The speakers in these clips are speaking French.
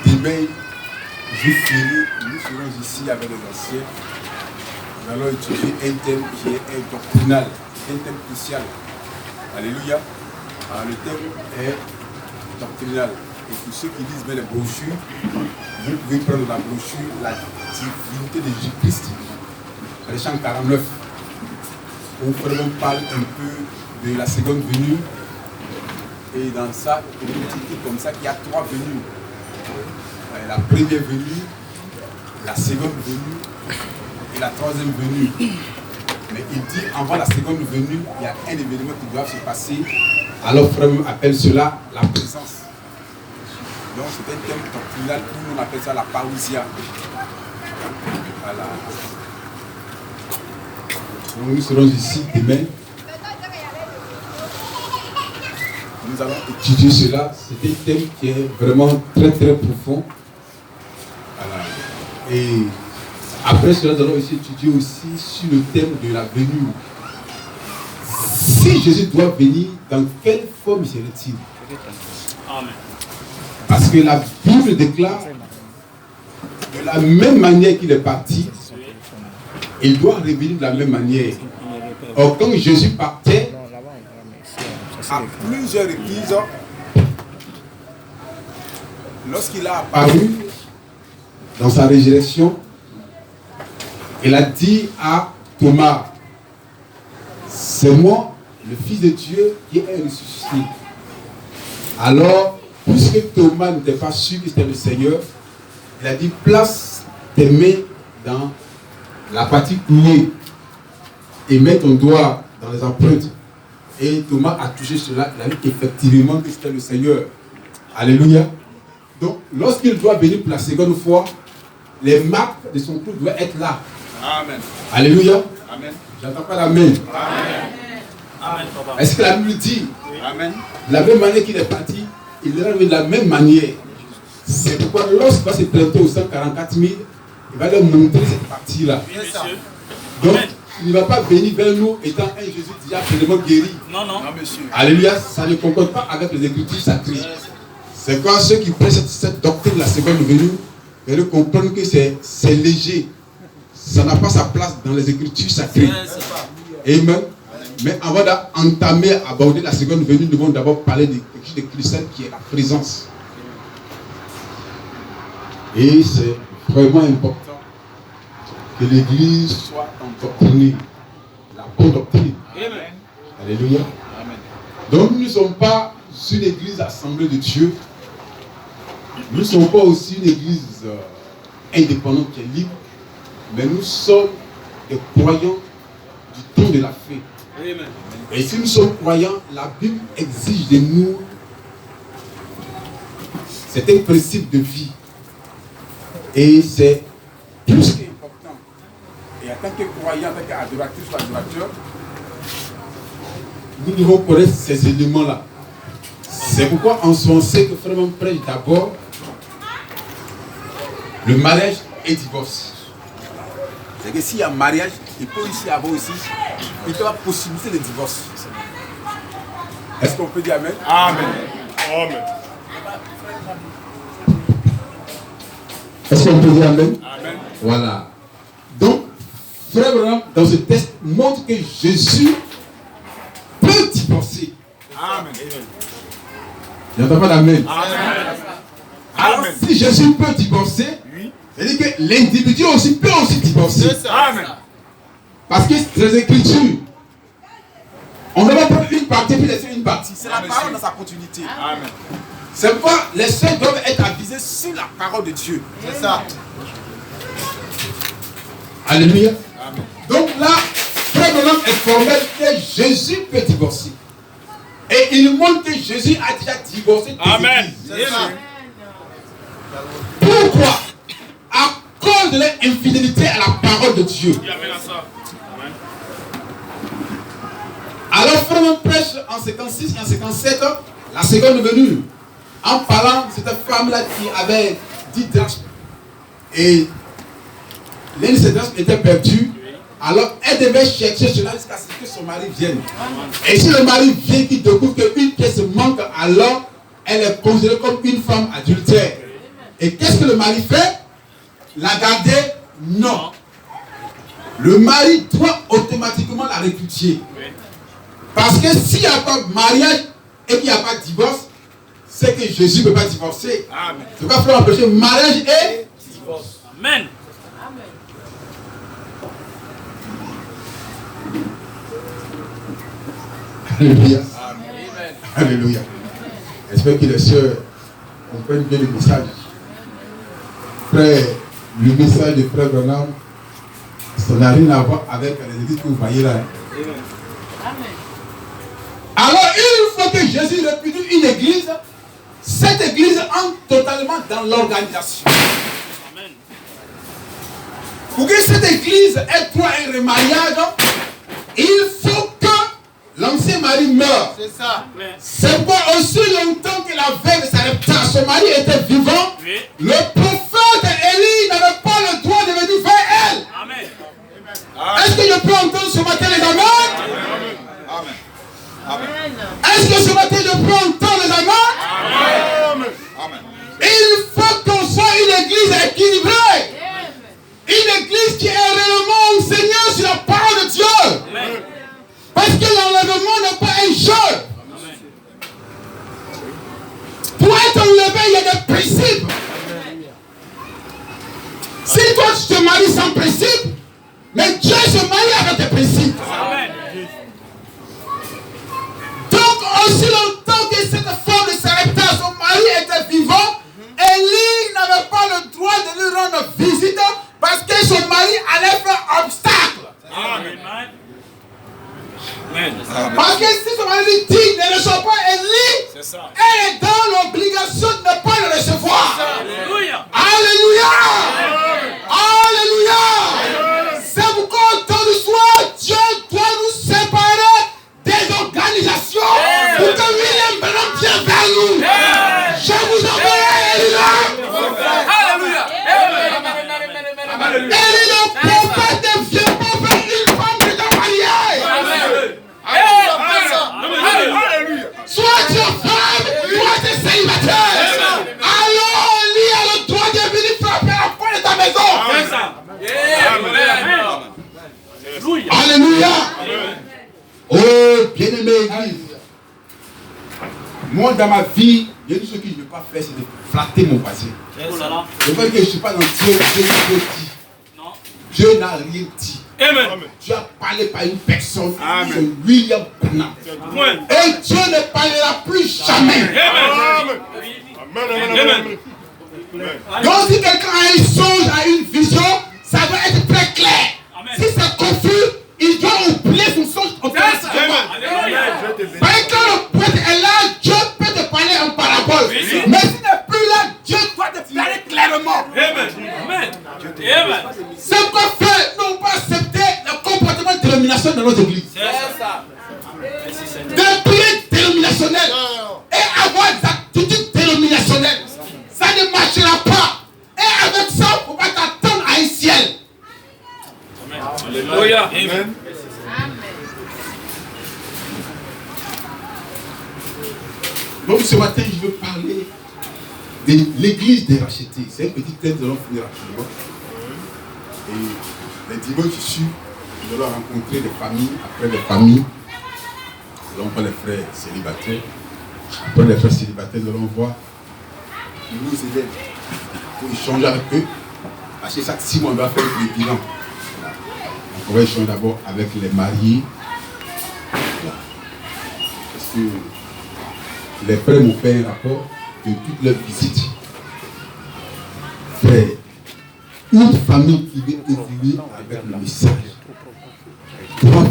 demain, je finis, nous serons ici avec les anciens. Nous allons étudier un thème qui est doctrinal, un thème crucial. Alléluia. Alors, le thème est doctrinal. Et pour ceux qui lisent bien les brochures, vous pouvez prendre la brochure La divinité de Jésus-Christ, le chant 49, où Frère parle un peu de la seconde venue. Et dans ça, on dit comme ça qu'il y a 3 venues. La première venue, la seconde venue et la troisième venue. Mais il dit, avant la seconde venue, il y a un événement qui doit se passer. Alors Frère appelle cela la présence. Donc c'est un thème doctrinal, tout le monde appelle ça la parousia. Voilà. Donc nous serons ici demain. Nous allons étudier cela. C'est un thème qui est vraiment très très profond. Voilà. Et après cela, nous allons aussi étudier aussi sur le thème de la venue. Si Jésus doit venir, dans quelle forme serait-il? Amen. Parce que la Bible déclare de la même manière qu'il est parti, il doit revenir de la même manière. Or, quand Jésus partait, à plusieurs reprises, lorsqu'il a apparu dans sa résurrection, il a dit à Thomas, c'est moi, le Fils de Dieu, qui est ressuscité. Alors, puisque Thomas n'était pas sûr que c'était le Seigneur, il a dit, place tes mains dans la partie clouée et mets ton doigt dans les empreintes. Et Thomas a touché cela, il a vu qu'effectivement que c'était le Seigneur. Alléluia. Donc, lorsqu'il doit venir pour la seconde fois, les marques de son clou doivent être là. Amen. Alléluia. Amen. J'entends pas l'amen. Amen. Amen. Est-ce que la Bible dit? Amen. De la même manière qu'il est parti, il est revenu de la même manière. C'est pourquoi lorsqu'il va se présenter aux 144 000, il va leur montrer cette partie-là. Donc, il ne va pas venir vers nous étant un Jésus déjà pleinement guéri. Non, non. Non, monsieur. Alléluia, ça ne concorde pas avec les Écritures sacrées. C'est quand ceux qui prennent cette doctrine de la seconde venue, ils comprennent que c'est léger. Ça n'a pas sa place dans les Écritures sacrées. Amen. Mais avant d'entamer, aborder la seconde venue, nous devons d'abord parler de quelque chose de crucial qui est la présence. Et c'est vraiment important que l'Église soit endoctrinée, la bonne doctrine. Amen. Alléluia. Amen. Donc nous ne sommes pas une Église assemblée de Dieu. Nous ne sommes pas aussi une Église indépendante qui est libre, mais nous sommes des croyants du temps de la fée. Amen. Et si nous sommes croyants, la Bible exige de nous certains principes de vie. Et c'est plus qu'important. Et en tant que croyant, en tant qu'adoratrice ou adorateur, nous devons connaître ces éléments-là. C'est pourquoi on sait que Frère prêche d'abord le mariage et le divorce. C'est que s'il y a mariage, il peut aussi avoir aussi une possibilité de divorce. Est-ce qu'on peut dire Amen? Amen. Amen. Est-ce qu'on peut dire Amen? Amen. Voilà. Donc, Frère Branham, dans ce texte, montre que Jésus peut divorcer. Amen. J'entends pas d'Amen. Amen. Alors, si Jésus peut divorcer, c'est-à-dire que l'individu aussi peut aussi divorcer. Amen. Parce que les Écritures, on ne va pas prendre une partie puis laisser une partie. C'est la parole dans sa continuité. Amen. C'est pas les seuls doivent être avisés sur la parole de Dieu. C'est ça. Alléluia. Amen. Donc là, Frère Branham est formel que Jésus peut divorcer. Et il montre que Jésus a déjà divorcé des Amen. Églises. Pourquoi? À cause de leur infidélité à la parole de Dieu. Alors Frère prêche en 56 et en 57 la seconde venue. En parlant de cette femme-là qui avait 10 drachmes. Et l'une de ces drachmes était perdue. Alors elle devait chercher cela jusqu'à ce que son mari vienne. Et si le mari vient qui découvre qu'une pièce manque, alors elle est considérée comme une femme adultère. Et qu'est-ce que le mari fait? La garder? Non. Le mari doit automatiquement la répudier. Parce que s'il n'y a pas de mariage et qu'il n'y a pas de divorce, c'est que Jésus ne peut pas divorcer. Amen. C'est pourquoi il faut empêcher mariage et divorce. Amen. Alléluia. Alléluia. J'espère que les sœurs comprennent bien le message. Frère, le message de Frère Branham, ça n'a rien à voir avec les églises que vous voyez là. Alors, une fois que Jésus répudie une église, cette église entre totalement dans l'organisation. Pour que cette église ait droit à un remariage, il faut que l'ancien mari meure. C'est ça. C'est pas aussi longtemps que la veille de Sarepta, son mari était vivant, oui. Le prophète Élie n'avait pas le droit de venir vers elle. Amen. Est-ce que je peux entendre ce matin les amens? Amen. Amen. Est-ce que ce matin je peux entendre les amens? Amen. Amen. Il faut qu'on soit une église équilibrée. Une église qui est réellement enseignée sur la parole de Dieu. Amen. Parce que l'enlèvement n'est pas un jeu. Amen. Pour être enlevé, il y a des principes. Amen. Si toi tu te maries sans principe, mais Dieu se marie avec des principes. Amen. Donc, aussi longtemps que cette femme de Sarepta, son mari était vivant, Élie n'avait pas le droit de lui rendre visite parce que son mari allait faire obstacle. Amen. Parce que si son mari lui dit ne reçois pas Élie, elle est dans l'obligation de ne pas le recevoir. Alléluia. Alléluia. Alléluia. C'est pourquoi au temps du soir, Dieu doit nous séparer des organisations pour que William Branham vienne vers nous. Je vous enverrai Élie. Alléluia. Élie le prophète ne vient pas vers une femme déjà mariée. Soit tu es femme, soit tu es célibataire. Alors Élie a le droit de venir frapper à la porte de ta maison. Alléluia. Oh, bien-aimé église. Moi, dans ma vie, il y a des choses que je ne veux pas faire, c'est de flatter mon passé. Je veux que je ne suis pas dans Dieu, Dieu dit. Dieu n'a rien dit. Amen. Tu as parlé par une personne, c'est William Branham. Et Dieu ne parlera plus jamais. Amen. Amen. Donc si quelqu'un a un songe, a une vision, ça doit être très clair. Amen. Si c'est confus, il doit oublier son songe automatiquement. Parce que le prêtre est là, Dieu peut te parler en parabole. Oui. Mais s'il n'est plus là, Dieu doit te parler clairement. Amen. Amen. C'est quoi faire? Non pas accepter le comportement dénominationnel dans nos églises. C'est ça. Des prières dénominationnelles et avoir des attitudes dénominationnelles. Ça ne marchera pas. Et avec ça, il ne faut pas t'attendre à un ciel. Alléluia. Amen. Donc ce matin, je veux parler de l'église des rachetés. C'est un petit thème que nous allons finir rapidement. Et les dimanches qui suivent, nous allons rencontrer des familles, après des familles. Nous allons voir les frères célibataires. Après les frères célibataires, nous allons voir nos élèves pour échanger avec eux. Parce que chaque 6 mois, on doit faire le bilan. Donc on va échanger d'abord avec les mariés. Parce que les frères m'ont fait un rapport de toutes leurs visites. Frère, une famille qui veut évoluer avec le message doit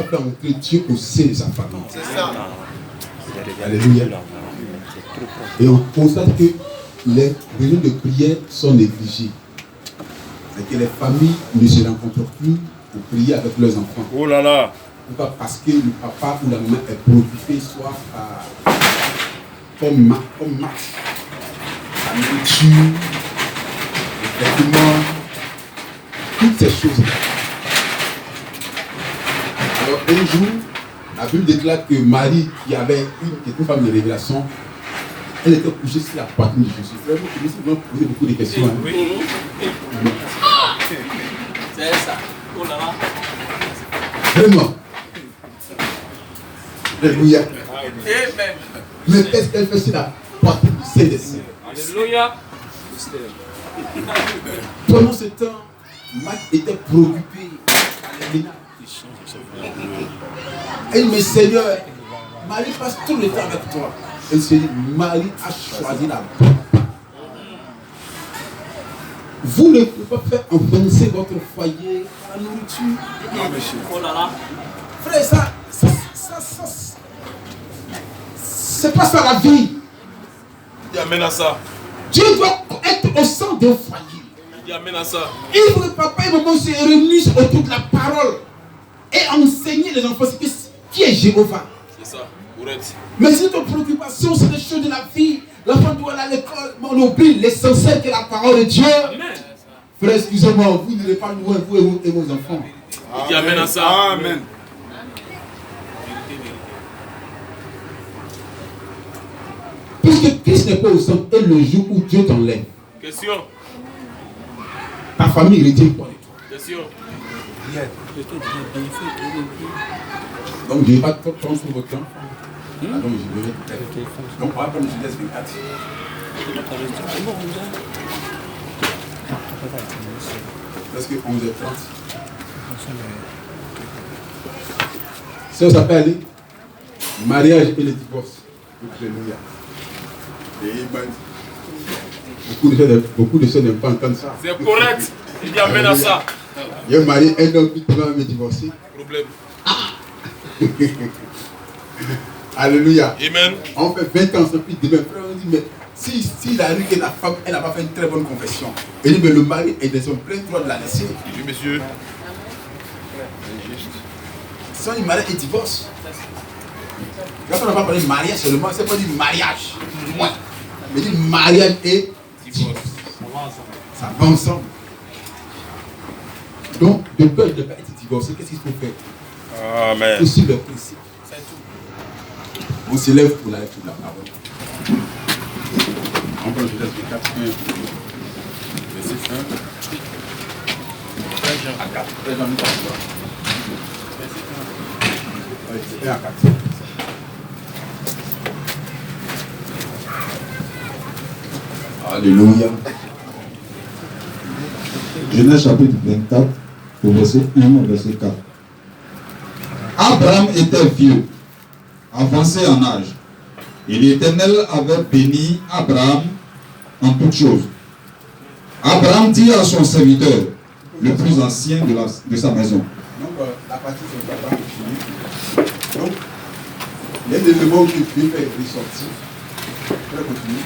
faire entrer Dieu au sein de sa famille. C'est ça. Alléluia. Et on constate que les réunions de prière sont négligées. C'est que les familles ne se rencontrent plus pour prier avec leurs enfants. Oh là là. Pourquoi? Parce que le papa ou la maman est préoccupé soit comme Max, la nourriture, les vêtements, toutes ces choses. Alors un jour, la Bible déclare que Marie, qui avait une femme de révélation, Elle était couchée sur la poitrine de Jésus. Frère, vous pouvez poser beaucoup de questions. Hein. Oui. C'est ça. Oh là là. Vraiment. Alléluia. Amen. Mais qu'est-ce qu'elle fait sur la poitrine du Saint-Esprit? Alléluia. Pendant ce temps, Marc était préoccupé par les ménages. Elle dit, mais Seigneur, Marie passe tout le temps avec toi. Elle se dit, Marie a choisi la bonne part. Vous ne pouvez pas faire avancer votre foyer par la nourriture. Oh là là. Frère, c'est pas ça la vie. Il amène à ça. Dieu doit être au centre d'un foyer. Il amène à ça. Il faut que papa et maman se réunissent autour de la parole et enseigner les enfants qui est Jéhovah. C'est ça. Correct. Mais si notre préoccupation, c'est les choses de la vie, l'enfant doit aller à l'école, mais on oublie l'essentiel qui est la parole de Dieu. Amen. Frère, excusez-moi, vous n'irez pas loin, vous et vos enfants. Il amène à ça. Amen. Puisque Christ n'est pas au centre, et le jour où Dieu t'enlève, Question. ta famille retient quoi de toi? Question. Donc je ne vais pas trop prendre sur votre temps. Ah, donc je vais. Donc on va prendre Genèse 24. Presque 11h30. Ça s'appelle mariage et le divorce. Alléluia. Amen. Beaucoup de choses n'aiment pas entendre ça. C'est correct. Il amène à ça. Il y a marié un homme qui va me divorcer. Problème. Alléluia. Amen. On fait 20 ans, puis demain, frère, on dit, mais s'il arrive que la femme, elle n'a pas fait une très bonne confession, il dit, mais le mari est de son plein droit de la laisser. Oui, monsieur. Sans le mariage et divorce. Quand on n'a pas parlé de mariage seulement, c'est pas du mariage. Moi. Mais dit mariage et divorce. Ça va ensemble. Donc, de peur de ne pas être divorcé, qu'est-ce qu'il faut faire? Amen. C'est aussi le principe. On se lève pour la lecture de la parole. On prend Genèse 24, 1, verset 1 à 4. Très bien, verset 1 à 4. Alléluia. Genèse chapitre 24, au verset 1 au verset 4. Abraham était vieux, avancé en âge, et l'Éternel avait béni Abraham en toutes choses. Abraham dit à son serviteur, le plus ancien de sa maison. Donc, la partie de Abraham est finie. Donc, il y a des éléments que Dieu fait ressortir. Je vais continuer.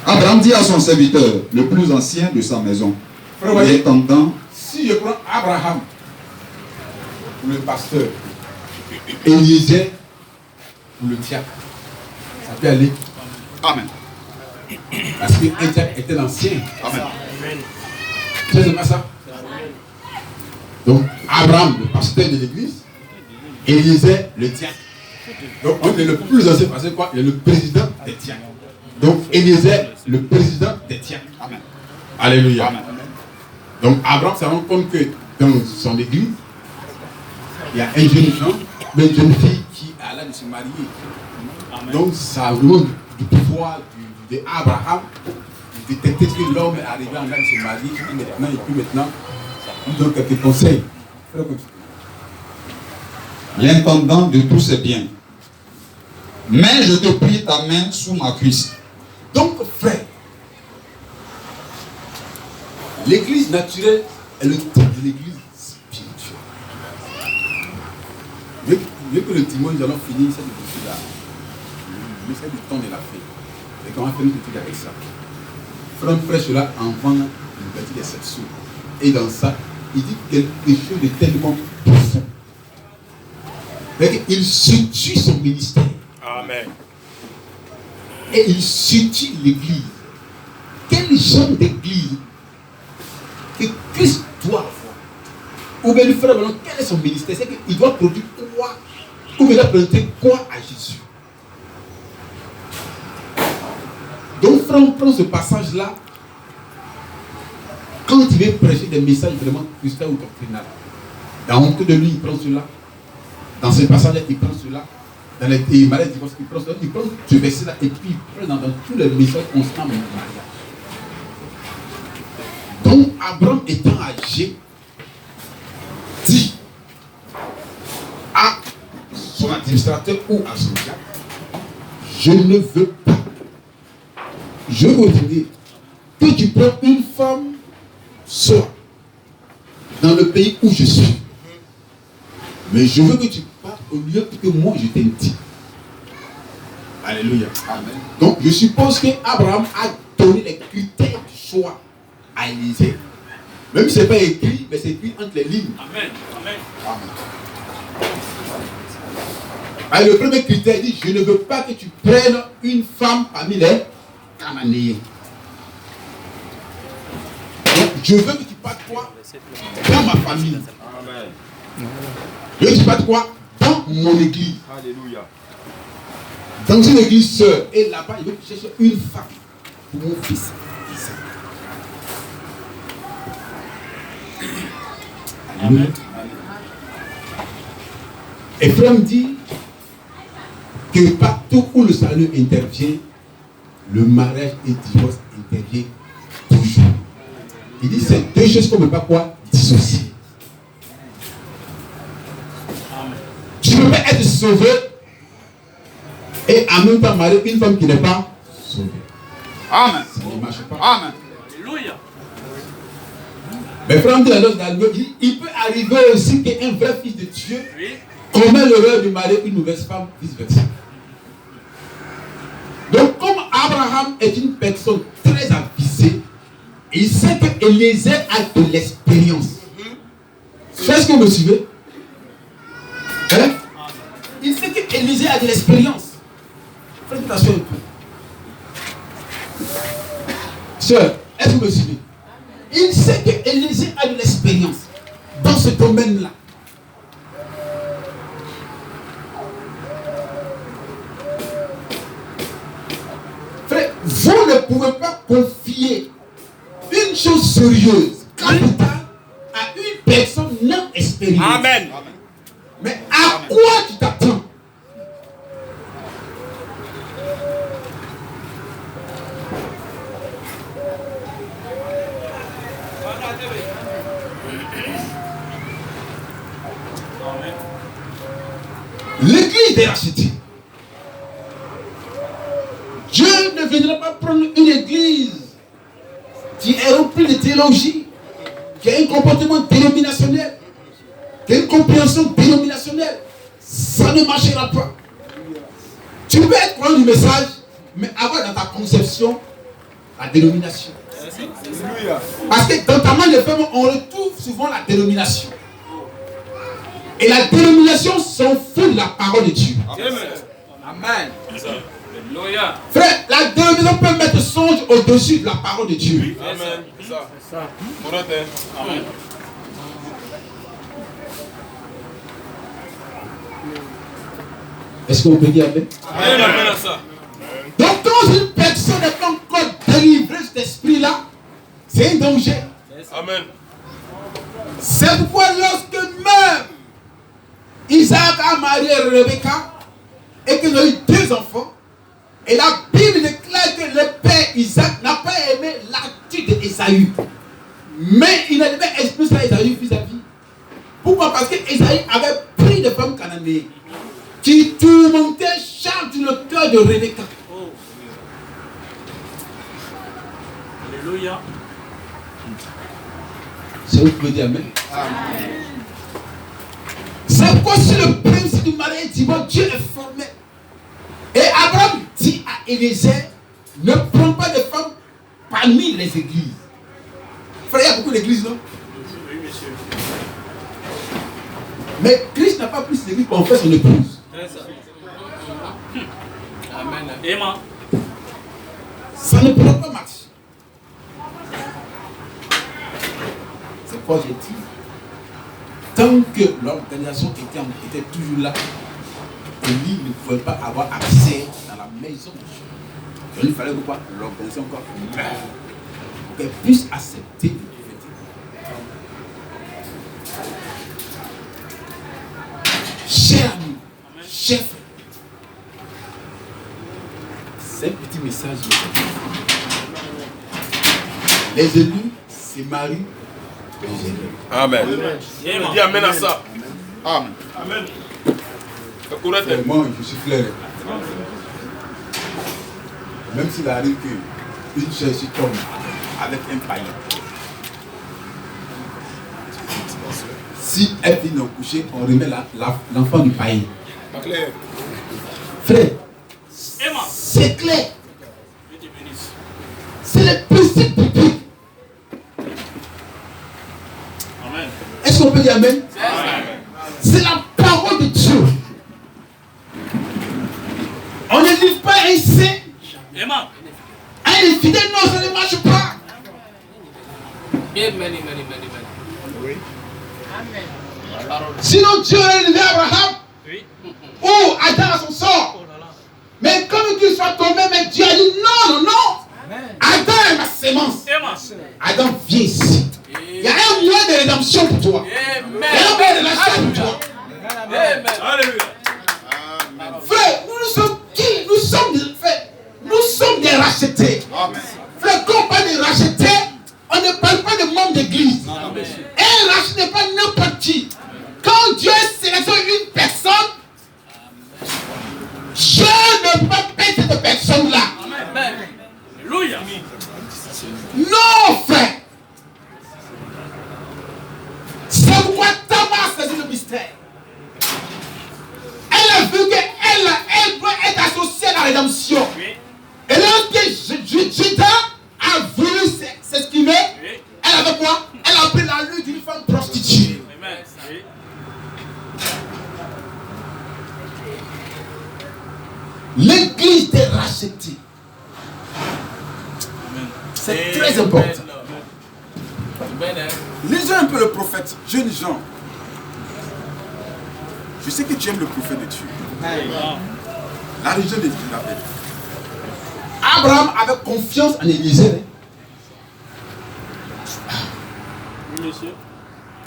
Abraham dit à son serviteur, le plus ancien de sa maison, Frère, entendant, si je prends Abraham pour le pasteur, Eliezer pour le diacre, ça peut aller. Amen. Parce que un diacre était l'ancien. Amen. C'est pas ça. Donc, Abraham, le pasteur de l'église, Eliezer, le diacre. Donc, on est le plus ancien parce que quoi? Il est le président des diacres. Donc, Eliezer, le président des diacres. Amen. Alléluia. Amen. Donc, Abraham se rend compte que dans son église, il y a un jeune homme, une jeune fille qui a l'air de se marier. Amen. Donc, ça demande du pouvoir d'Abraham de détecter que l'homme est arrivé en train de se marier et puis maintenant, il donne quelques conseils. l'intendant de tous ses biens. Mais je te plie ta main sous ma cuisse. Donc, frère, l'église naturelle est le type de l'église spirituelle. Mieux que le témoin, nous allons finir cette étude-là. Mais c'est du temps de la fête. Et comment faire une étude avec ça? Frère cela en vend une petite exception. Et dans ça, il dit quelque chose de tellement profond. Il situe son ministère. Amen. Et il situe l'église. Quel genre d'église que Christ doit avoir? Ou bien le frère, quel est son ministère? C'est qu'il doit produire quoi? Ou bien il doit présenter quoi à Jésus? frère prend ce passage-là, quand il veut prêcher des messages vraiment christiens ou doctrinaux, dans honte de lui, il prend cela. Dans ce passage-là, il prend cela. Dans les mariages, il prend cela. Il prend ce verset-là et puis il prend dans tous les messages constants de mariage. Donc, Abraham étant âgé, dit à son administrateur ou à son diacre, je ne veux pas. Je veux te dire que tu prends une femme seule dans le pays où je suis. Mais je veux que tu partes au lieu que moi je t'indique. Alléluia. Amen. Donc je suppose qu'Abraham a donné les critères du choix à Élisée. Même si ce n'est pas écrit, mais c'est écrit entre les lignes. Amen. Amen. Alors, le premier critère dit, je ne veux pas que tu prennes une femme parmi les Cananéens. Donc, je veux que tu partes quoi? Dans ma famille. Amen. Je veux que tu partes quoi? Dans mon église. Alléluia. Dans une église sœur. Et là-bas, il veut que tu cherches une femme pour mon fils. Amen. Ephraim dit que partout où le salut intervient, le mariage et le divorce interviennent toujours. Il dit c'est deux choses qu'on ne peut pas quoi dissocier. Tu ne peux pas être sauvé et en même temps marier une femme qui n'est pas sauvée. Amen. Ça ne marche pas. Amen. Alléluia. Mais frère, il peut arriver aussi qu'un vrai fils de Dieu Oui. commet l'erreur de marier une mauvaise femme, vice-versa. Donc, comme Abraham est une personne très avisée, il sait que Élisée a de l'expérience. Est-ce que vous me suivez? Hein? Il sait que Élisée a de l'expérience. Faites attention un peu. Sœur, est-ce que vous me suivez? Il sait que Élisée a de l'expérience dans ce domaine-là. Frère, vous ne pouvez pas confier une chose sérieuse, capitale, à une personne non expérimentée. Amen. Mais à quoi tu t'attends? L'église est rachetée. Dieu ne viendra pas prendre une église qui est remplie de théologie, qui a un comportement dénominationnel, qui a une compréhension dénominationnelle. Ça ne marchera pas. Tu peux être croyant du message, mais avoir dans ta conception la dénomination. Parce que dans ta main de femme, on retrouve souvent la dénomination. Et la dénomination s'en fout de la parole de Dieu. Amen. Alléluia. Frère, la dénomination peut mettre songe au-dessus de la parole de Dieu. Amen. C'est ça. Amen. Est-ce que vous pouvez dire Amen? Amen à ça. Donc quand une personne n'est pas encore délivrée de cet esprit-là, c'est un danger. Amen. C'est pourquoi lorsque même Isaac a marié Rebecca et qu'ils ont eu 2 enfants, et la Bible déclare que le père Isaac n'a pas aimé l'attitude d'Ésaü. Mais il n'avait pas expliqué ça à Ésaü vis-à-vis. Pourquoi? Parce qu'Ésaü avait pris des femmes cananéennes qui tourmentaient chaque jour le cœur de Rebecca. Oh. Alléluia. C'est vous qui pouvez dire Amen. C'est pourquoi si le principe du mariage dit bon, Dieu est formé. Et Abraham dit à Élisée, ne prends pas de femmes parmi les églises. Frère, il y a beaucoup d'églises, non? Oui, monsieur. Mais Christ n'a pas pris cette église pour en faire son épouse. C'est ça. Amen. Amen. Ça ne pourra pas marcher. C'est quoi j'ai dit? Tant que l'organisation était toujours là, Élie ne pouvait pas avoir accès dans la maison de Dieu. Donc il fallait quoi? L'organisation encore meure pour qu'elle puisse accepter le prophétique. Chers amis, chers frères, c'est un petit message. Les élus se marient aux élus. Amen. Dis amen à ça. Amen. Amen. Moi, je suis clair. Même s'il arrive qu'une chaise tombe avec un païen, si elle vient au coucher, on remet l'enfant du païen. Frère, c'est clair. C'est le principe biblique. Amen. Est-ce qu'on peut dire amen? C'est la parole de Dieu. On ne livre pas un saint. Un infidèle, non, ça ne marche pas. Sinon Dieu aurait élevé Abraham ou Adam à son sort. Mais comme Dieu soit tombé, mais Dieu a dit non, non, non. Adam est ma sémence. Adam, viens ici. Il y a un moyen de rédemption pour toi. Il y a un moyen de rédemption pour toi. Frère, nous sommes qui? Nous sommes des rachetés. Frère, quand on parle de rachetés, on ne parle pas de membres d'église. Un racheté n'est pas n'importe qui. Quand Dieu sélectionne une personne, Dieu ne peut pas payer cette personne-là. Alléluia. Non, frère. C'est pourquoi Tamar saisit le mystère. Elle a vu qu'elle doit être associée à la rédemption. Et lorsque Judas a voulu s'exprimer, elle avait quoi? Elle a pris la lutte d'une femme prostituée. L'église est rachetée. C'est très important. Lisez un peu le prophète, jeune Jean. Je sais que tu aimes le prophète de Dieu. La religion de Jézabel. Abraham avait confiance en Élisée.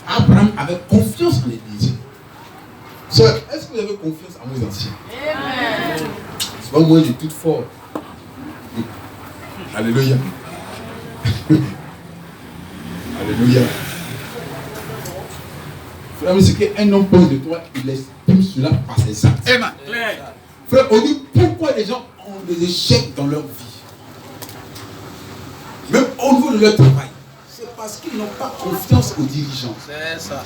Abraham avait confiance en Élisée. Est-ce que vous avez confiance en vos anciens? C'est pas moi, j'ai tout fort. Alléluia. Alléluia. Frère, mais c'est qu'un homme pose de toi, il exprime cela par ses actes. Amen. Frère, on dit pourquoi les gens ont des échecs dans leur vie. Même au niveau de leur travail. C'est parce qu'ils n'ont pas confiance aux dirigeants. C'est ça.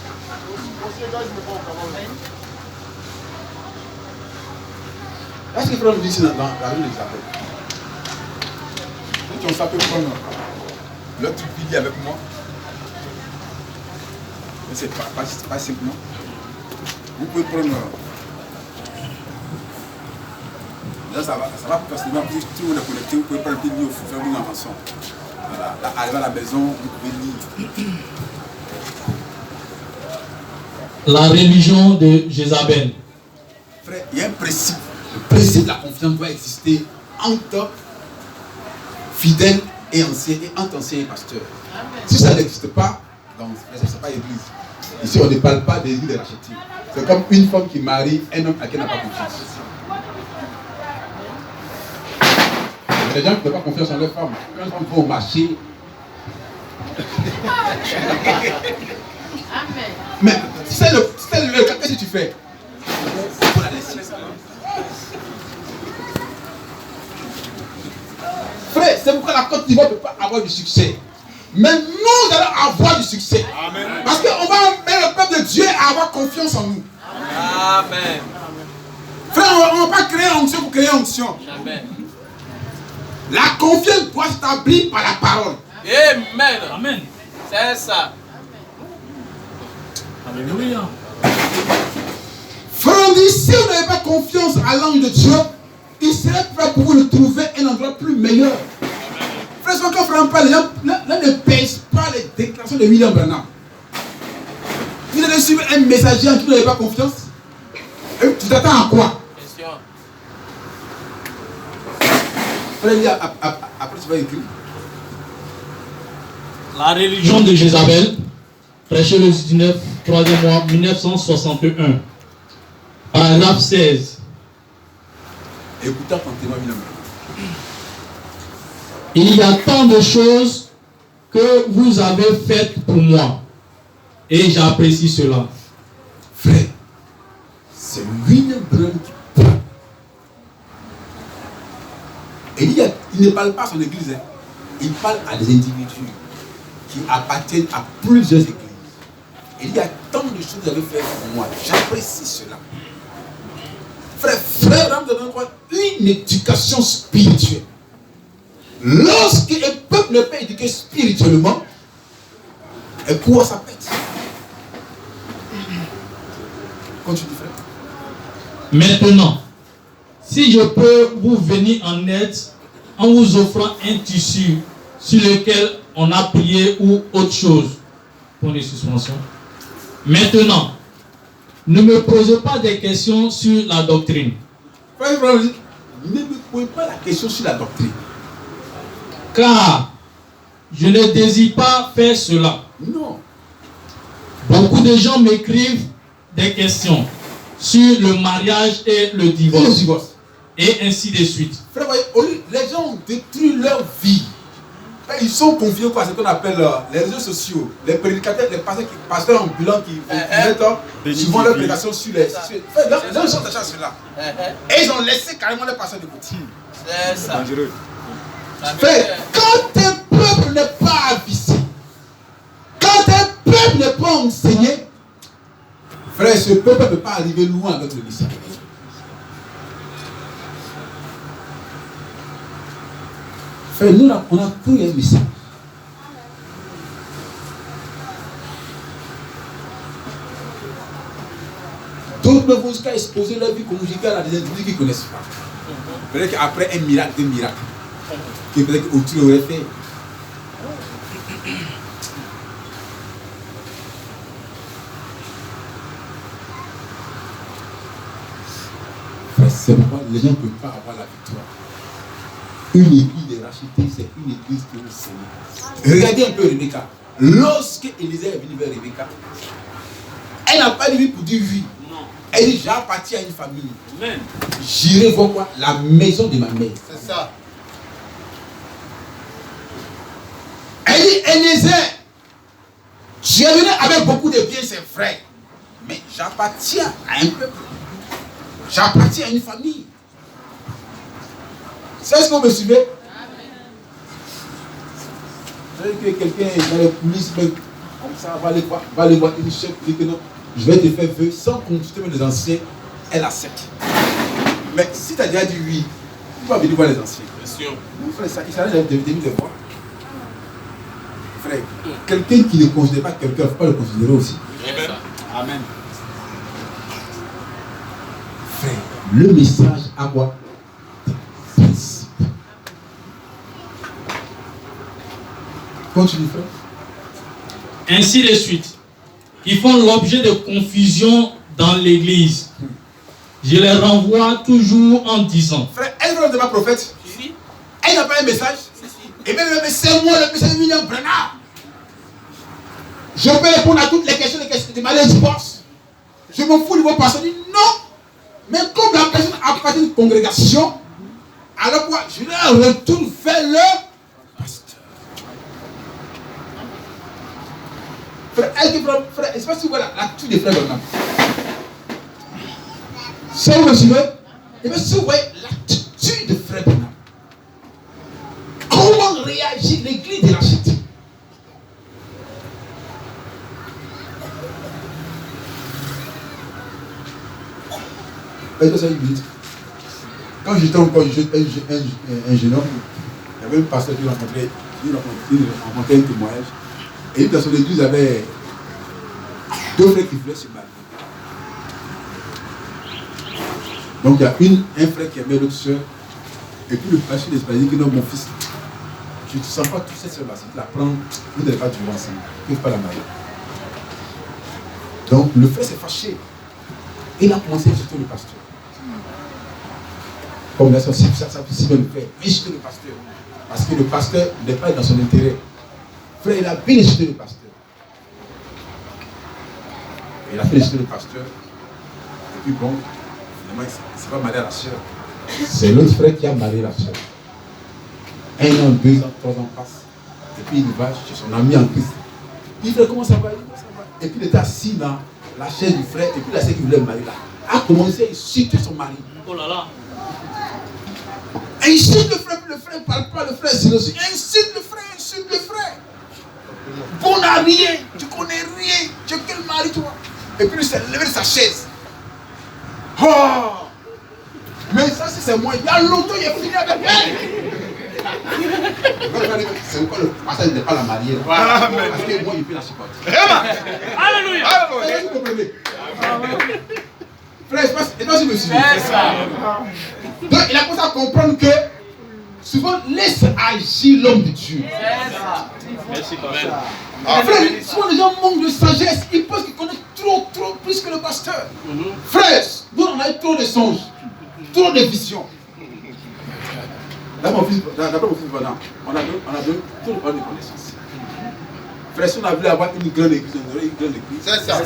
Est-ce que frère me dit ici dans la rue des appels? Si on s'appelle prendre l'autre pilier avec moi. Mais c'est pas simple, non? Vous pouvez prendre. Là, ça va plus facilement. Puis, tout le monde est connecté. Vous pouvez prendre le pilier au fou, faire une invention. Voilà. Là, arriver à la maison, vous pouvez lire. La religion de Jézabel. Frère, il y a un principe. Le principe de la confiance doit exister entre fidèles et anciens, et entre anciens et pasteurs. Si ça n'existe pas, donc ce n'est pas l'église. Ici, on ne parle pas d'église de racheter. C'est comme une femme qui marie un homme à qui elle n'a pas confiance. Il y a des gens qui n'ont pas confiance en leur femme. Quand une femme va au marché. Mais c'est le cas, qu'est-ce que tu fais? Pour la laisser. Frère, c'est pourquoi la Côte d'Ivoire ne peut pas avoir du succès. Mais nous allons avoir du succès. Amen. Parce qu'on va mettre le peuple de Dieu à avoir confiance en nous. Amen. Frère, on ne va pas créer onction pour créer onction. Amen. La confiance doit s'établir par la parole. Amen. Amen. C'est ça. Alléluia. Frère, on dit, si on n'avait pas confiance à l'ange de Dieu, il serait prêt pour vous de trouver un endroit plus meilleur. Frère, c'est quand frère parle, les gens ne pèsent pas les déclarations de William Branham. Vous allez suivre un messager en qui vous n'avez pas confiance. Et tu t'attends à quoi? Frère, après tu vas écrire. La religion de Jézabel, prêché le 19, 3e mois, 1961. Paragraphe 16. Écoutez attentivement, William. Il y a tant de choses que vous avez faites pour moi. Et j'apprécie cela. Frère, c'est William Branham qui parle. Et il ne parle pas à son église. Hein. Il parle à des individus qui appartiennent à plusieurs églises. Et il y a tant de choses que vous avez faites pour moi. J'apprécie cela. Frère, nous devons avoir une éducation spirituelle. Lorsque un peuple n'est pas éduqué spirituellement, et quoi ça pète? Continue, frère. Maintenant, si je peux vous venir en aide en vous offrant un tissu sur lequel on a prié ou autre chose, point de suspension. Maintenant, ne me posez pas des questions sur la doctrine. Frère, ne me posez pas la question sur la doctrine. Car je ne désire pas faire cela. Non. Beaucoup de gens m'écrivent des questions sur le mariage et le divorce. Et ainsi de suite. Frère, voyez, les gens ont détruit leur vie. Ils sont confiés à ce qu'on appelle les réseaux sociaux, les prédicateurs, les pasteurs ambulants qui mettent souvent leur prédication sur les. Les gens sont attachés à cela. Et ils ont laissé carrément les pasteurs de côté. C'est ça. Dangereux. Frère, quand un peuple n'est pas avisé, quand un peuple n'est pas enseigné, frère, ce peuple ne peut pas arriver loin avec le message. Frère, nous, on a pris un message. D'autres ne vont jusqu'à exposer leur vie conjugale à des individus qui ne connaissent pas. Peut-être qu'après un miracle, deux miracles, que peut-être qu'autrui aurait fait. Frère, c'est pourquoi les gens ne peuvent pas avoir la victoire. Une église est rachetée, c'est une église qui est enseignée. Regardez un peu Rebecca. Lorsque Élisée est venue vers Rebecca, elle n'a pas dit pour dire oui. Non. Elle dit j'appartiens à une famille. Amen. J'irai voir quoi? La maison de ma mère. C'est ça. Elle dit Élisée, tu es venu avec beaucoup de biens, c'est vrai. Mais j'appartiens à un peuple. J'appartiens à une famille. C'est ce que vous me suivez? Vous savez que quelqu'un est dans les coulisses, comme ça, va aller voir une chef, dit que non, je vais te faire vœu sans consulter les anciens, elle accepte. Mais si tu as déjà dit oui, tu vas venir voir les anciens. Bien sûr. Mon frère, il s'arrête de venir les voir. Frère, quelqu'un qui ne considère pas quelqu'un, il ne faut pas le considérer aussi. Amen. Amen. Frère, le message à quoi? Principe. Continue, frère. Ainsi de suite. Qui font l'objet de confusion dans l'église. Je les renvoie toujours en disant. Frère, elle n'est pas prophète. Si. Elle n'a pas un message. Et même c'est moi le message de William Branham. Je peux répondre à toutes les questions de manière divorce. Je m'en fous de vos personnes. Non. Mais comme la personne appartient à une congrégation, alors quoi, je la retourne vers le pasteur. Frère, frère, je ne sais pas si vous voyez l'attitude des frères Branham. Ça vous me suivez? Et bien si vous voyez l'attitude des frères Branham, comment réagit l'église de la cité? Quand j'étais encore un jeune homme, il y avait un pasteur qui rencontrait un témoignage. Et dans son église, il y avait deux frères qui voulaient se marier. Donc il y a un frère qui aimait l'autre soeur. Et puis le pasteur d'Espagne dit que non, mon fils, tu ne sens pas toute cette soeur-là. Si tu la prends, vous n'allez pas durer ensemble. Tu ne peux pas la marier. Donc le frère s'est fâché. Il a commencé à insulter le pasteur. congregation, ça si bien le fait. Insulter le pasteur. Parce que le pasteur n'est pas dans son intérêt. Frère, il a bien insulté le pasteur. Il a fait insulter le pasteur. Et puis bon, finalement, il ne s'est pas marié à la soeur. C'est l'autre frère qui a marié la soeur. 1 an, 2 ans, 3 ans passent. Et puis il va chez son ami en Christ. Il dit comment ça va? Et puis il était assis dans la chaise du frère. Et puis la sœur qui voulait le marier là a commencé à insulter son mari. Oh là là. Insulte le frère, puis le frère ne parle pas, le frère silencieux. Insulte le frère, insulte le frère. Bon à rien, tu connais rien. Tu es quel mari toi? Et puis il s'est levé de sa chaise. Oh! Mais ça c'est moi. Il y a longtemps il est fini avec elle. C'est pourquoi le passage n'est pas la mariée. Parce que moi, il peut la supporter. Alléluia. Vous comprenez? Frère, je pense que je me suis dit. Donc, il a commencé à comprendre que souvent, laisse agir l'homme de Dieu. Merci, Frère, souvent les gens manquent de sagesse. Ils pensent qu'ils connaissent trop plus que le pasteur. Frère, nous on a eu trop de songes, trop de visions. D'après mon fils Bernard, on a donné tout le monde de connaissances. Frère, si on a voulu avoir une grande église, on aurait une grande église. C'est ça.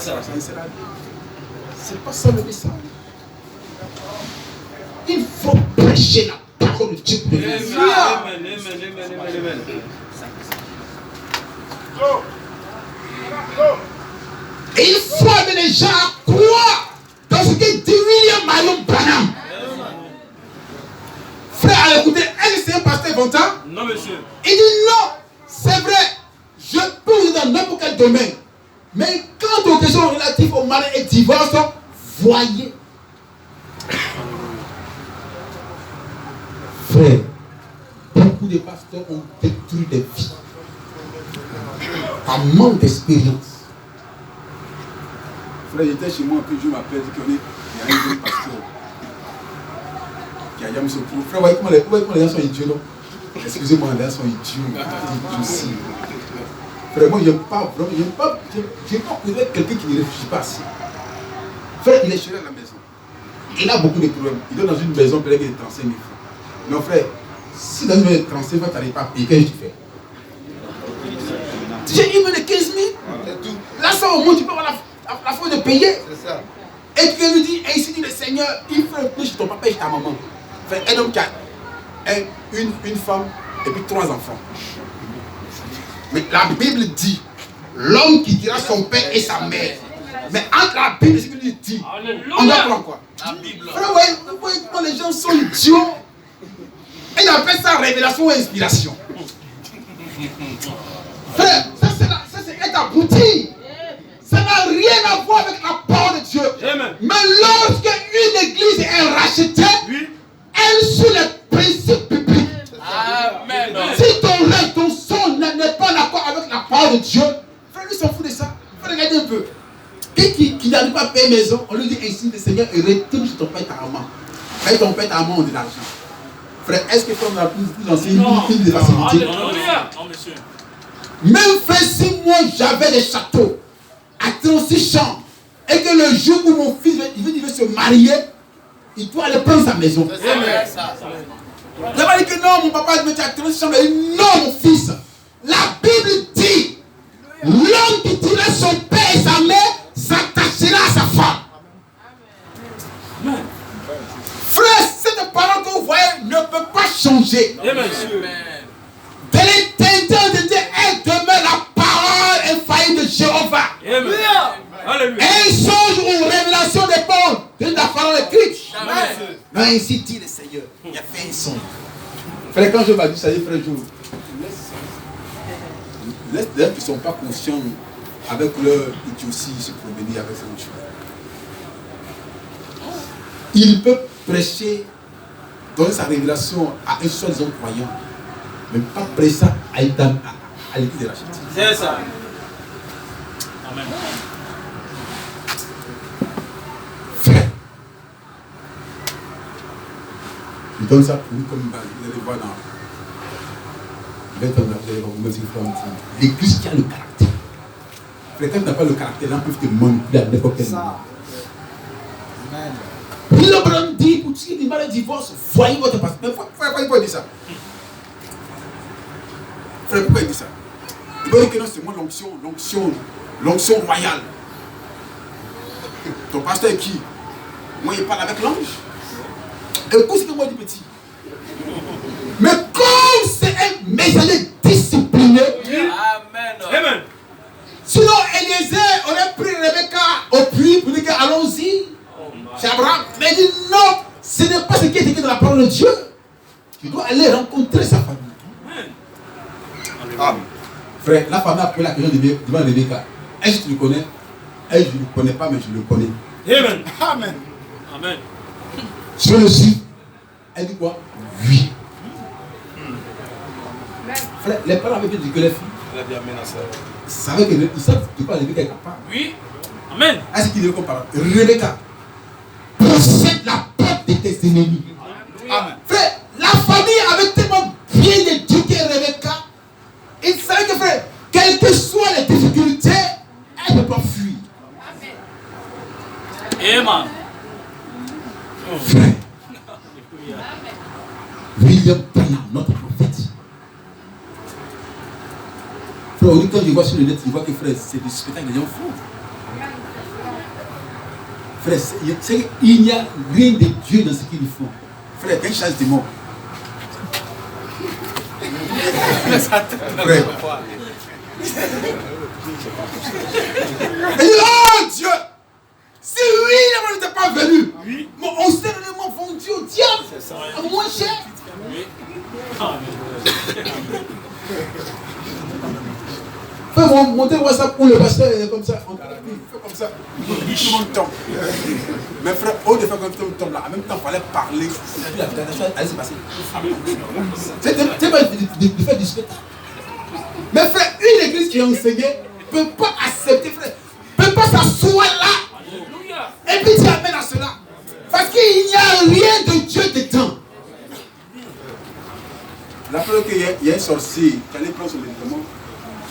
C'est pas ça le message. Il faut prêcher la parole de Dieu. Amen. Et il faut amener les gens à croire dans ce que dit William Marion Branham. Frère, allez écouter, est-ce que c'est un pasteur Vontan? Non, monsieur. Il dit non, c'est vrai, je peux vous dans n'importe quel domaine. Mais quant aux questions relatives au mariage et divorce, voyez. Frère, beaucoup de pasteurs ont détruit des vies par manque d'expérience. Frère, j'étais chez moi, puis je m'appelle, il y a un jeune pasteur. Frère, voyez comment les gens sont idiots, non? Excusez-moi, les gens sont idiots aussi. Frère, moi, j'aime pas connaître quelqu'un qui ne réfléchit pas assez. Frère, il est chez lui à la maison. Il a beaucoup de problèmes. Il est dans une maison, peut-être qu'il est 35 000 francs. Non, frère, si dans une maison de 35 000 francs, tu n'arrives pas à payer, qu'est-ce que tu fais? J'ai une main de 15 000. Là, ça, au moins, tu peux avoir la force de payer. C'est ça. Et tu lui dis, ainsi dit le Seigneur, il faut un peu chez ton papa et chez ta maman. Frère, un homme qui a une femme et puis 3 enfants. Mais la Bible dit, l'homme qui dira son père et sa mère. Mais entre la Bible et ce qu'il dit, on doit prendre quoi? La Bible. Frère, vous voyez comment les gens sont idiots. Et il appelle ça révélation ou inspiration. Frère, ça c'est être abouti. Ça n'a rien à voir avec la parole de Dieu. Mais lorsque une église est rachetée, elle suit les principes bibliques. Amen. Si ton rêve, ton son n'est pas d'accord avec la parole de Dieu, frère, lui s'en fout de ça. Il faut regarder un peu. Et qui n'arrive pas à payer maison, on lui dit ainsi le Seigneur et retourne sur ton père et ta maman. Paye ton père et ta maman, on dit l'argent. Frère, est-ce que comme la plus ancienne une des facilités? Non, monsieur. Même frère, si moi j'avais des châteaux à 36 chambres et que le jour où mon fils il veut se marier, il doit aller prendre sa maison. Il va dire que non, mon papa me dit à 36 chambres. Non, mon fils. La Bible dit l'homme qui dira son père et sa mère s'attachera à sa femme. Amen. Frère, cette parole que vous voyez ne peut pas changer. Amen. De l'intérieur de Dieu, elle demeure la parole infaillible de Jéhovah. Amen. Un songe ou révélation dépend de la parole écrite. Mais ainsi dit le Seigneur. Il a fait un songe. Frère, quand je m'a dit ça, frère, laisse les gens qui ne sont pas conscients avec leur idiotie se promener avec cette chose. Il peut prêcher, donner sa révélation à un seul homme croyant, mais pas prêcher ça à l'église de la chrétienne. C'est ça. Amen. Frère, je donne ça pour nous comme base. Vous allez voir dans 20 ans, vous allez voir l'église qui a le caractère. Frère, quand tu n'as pas le caractère, là, on peut te manipuler à n'importe quel moment. Le Branham dit pour tout ce qui est du mal et divorce, voyez votre pasteur. Mais frère, pourquoi il dit ça? Frère, pourquoi il dit ça? Il veut dire que non, c'est moi l'onction royale. Ton pasteur est qui? Moi, il parle avec l'ange. Écoute ce que moi dis petit. Mais comme c'est un messager discipliné, Amen. Sinon Eliezer aurait pris Rebecca au puits pour dire allons-y. C'est Abraham. Mais il dit non, ce n'est pas ce qui est écrit dans la parole de Dieu. Tu dois aller rencontrer sa famille. Amen. Frère, la famille a posé la question devant Rebecca. Est-ce que tu le connais? Elle, je ne le connais pas, mais je le connais. Amen. Amen. Amen. Je le suis. Elle dit quoi? Oui. Frère, les parents avaient dit que les filles. Il a dit amen à ça. Ils savent de quoi Rebecca est capable. Oui. Amen. Est-ce qu'il est comme parole? Rebecca, possède la porte de tes ennemis. Amen. Frère, la famille avait tellement bien éduqué Rebecca. Il savait que, frère, quelles que soient les difficultés, elle ne peut pas fuir. Amen. Frère, William Branham, notre prophète. Frère, quand je vois sur le net, je vois que frère, c'est du spectacle, les gens font. Frère, il n'y a rien de Dieu dans ce qu'ils font. Frère, quand ils chassent des morts. Frère. Et oh Dieu! Si William n'était pas venu, on s'est réellement vendu au diable. À moins cher. Fais monter WhatsApp pour le pasteur comme ça. On fait comme ça. Tout le monde tombe. Mais frère, au de faire comme tout le monde tombe là, en même temps, il fallait parler. Et puis la chose allait se passer. C'est pas de faire du spectacle. Mais frère, une église qui est enseignée ne peut pas accepter, frère. Ne peut pas s'asseoir là. Et puis tu amènes à cela. Parce qu'il n'y a rien de Dieu dedans. La preuve qu'il y a un sorcier qui allait prendre son médicament.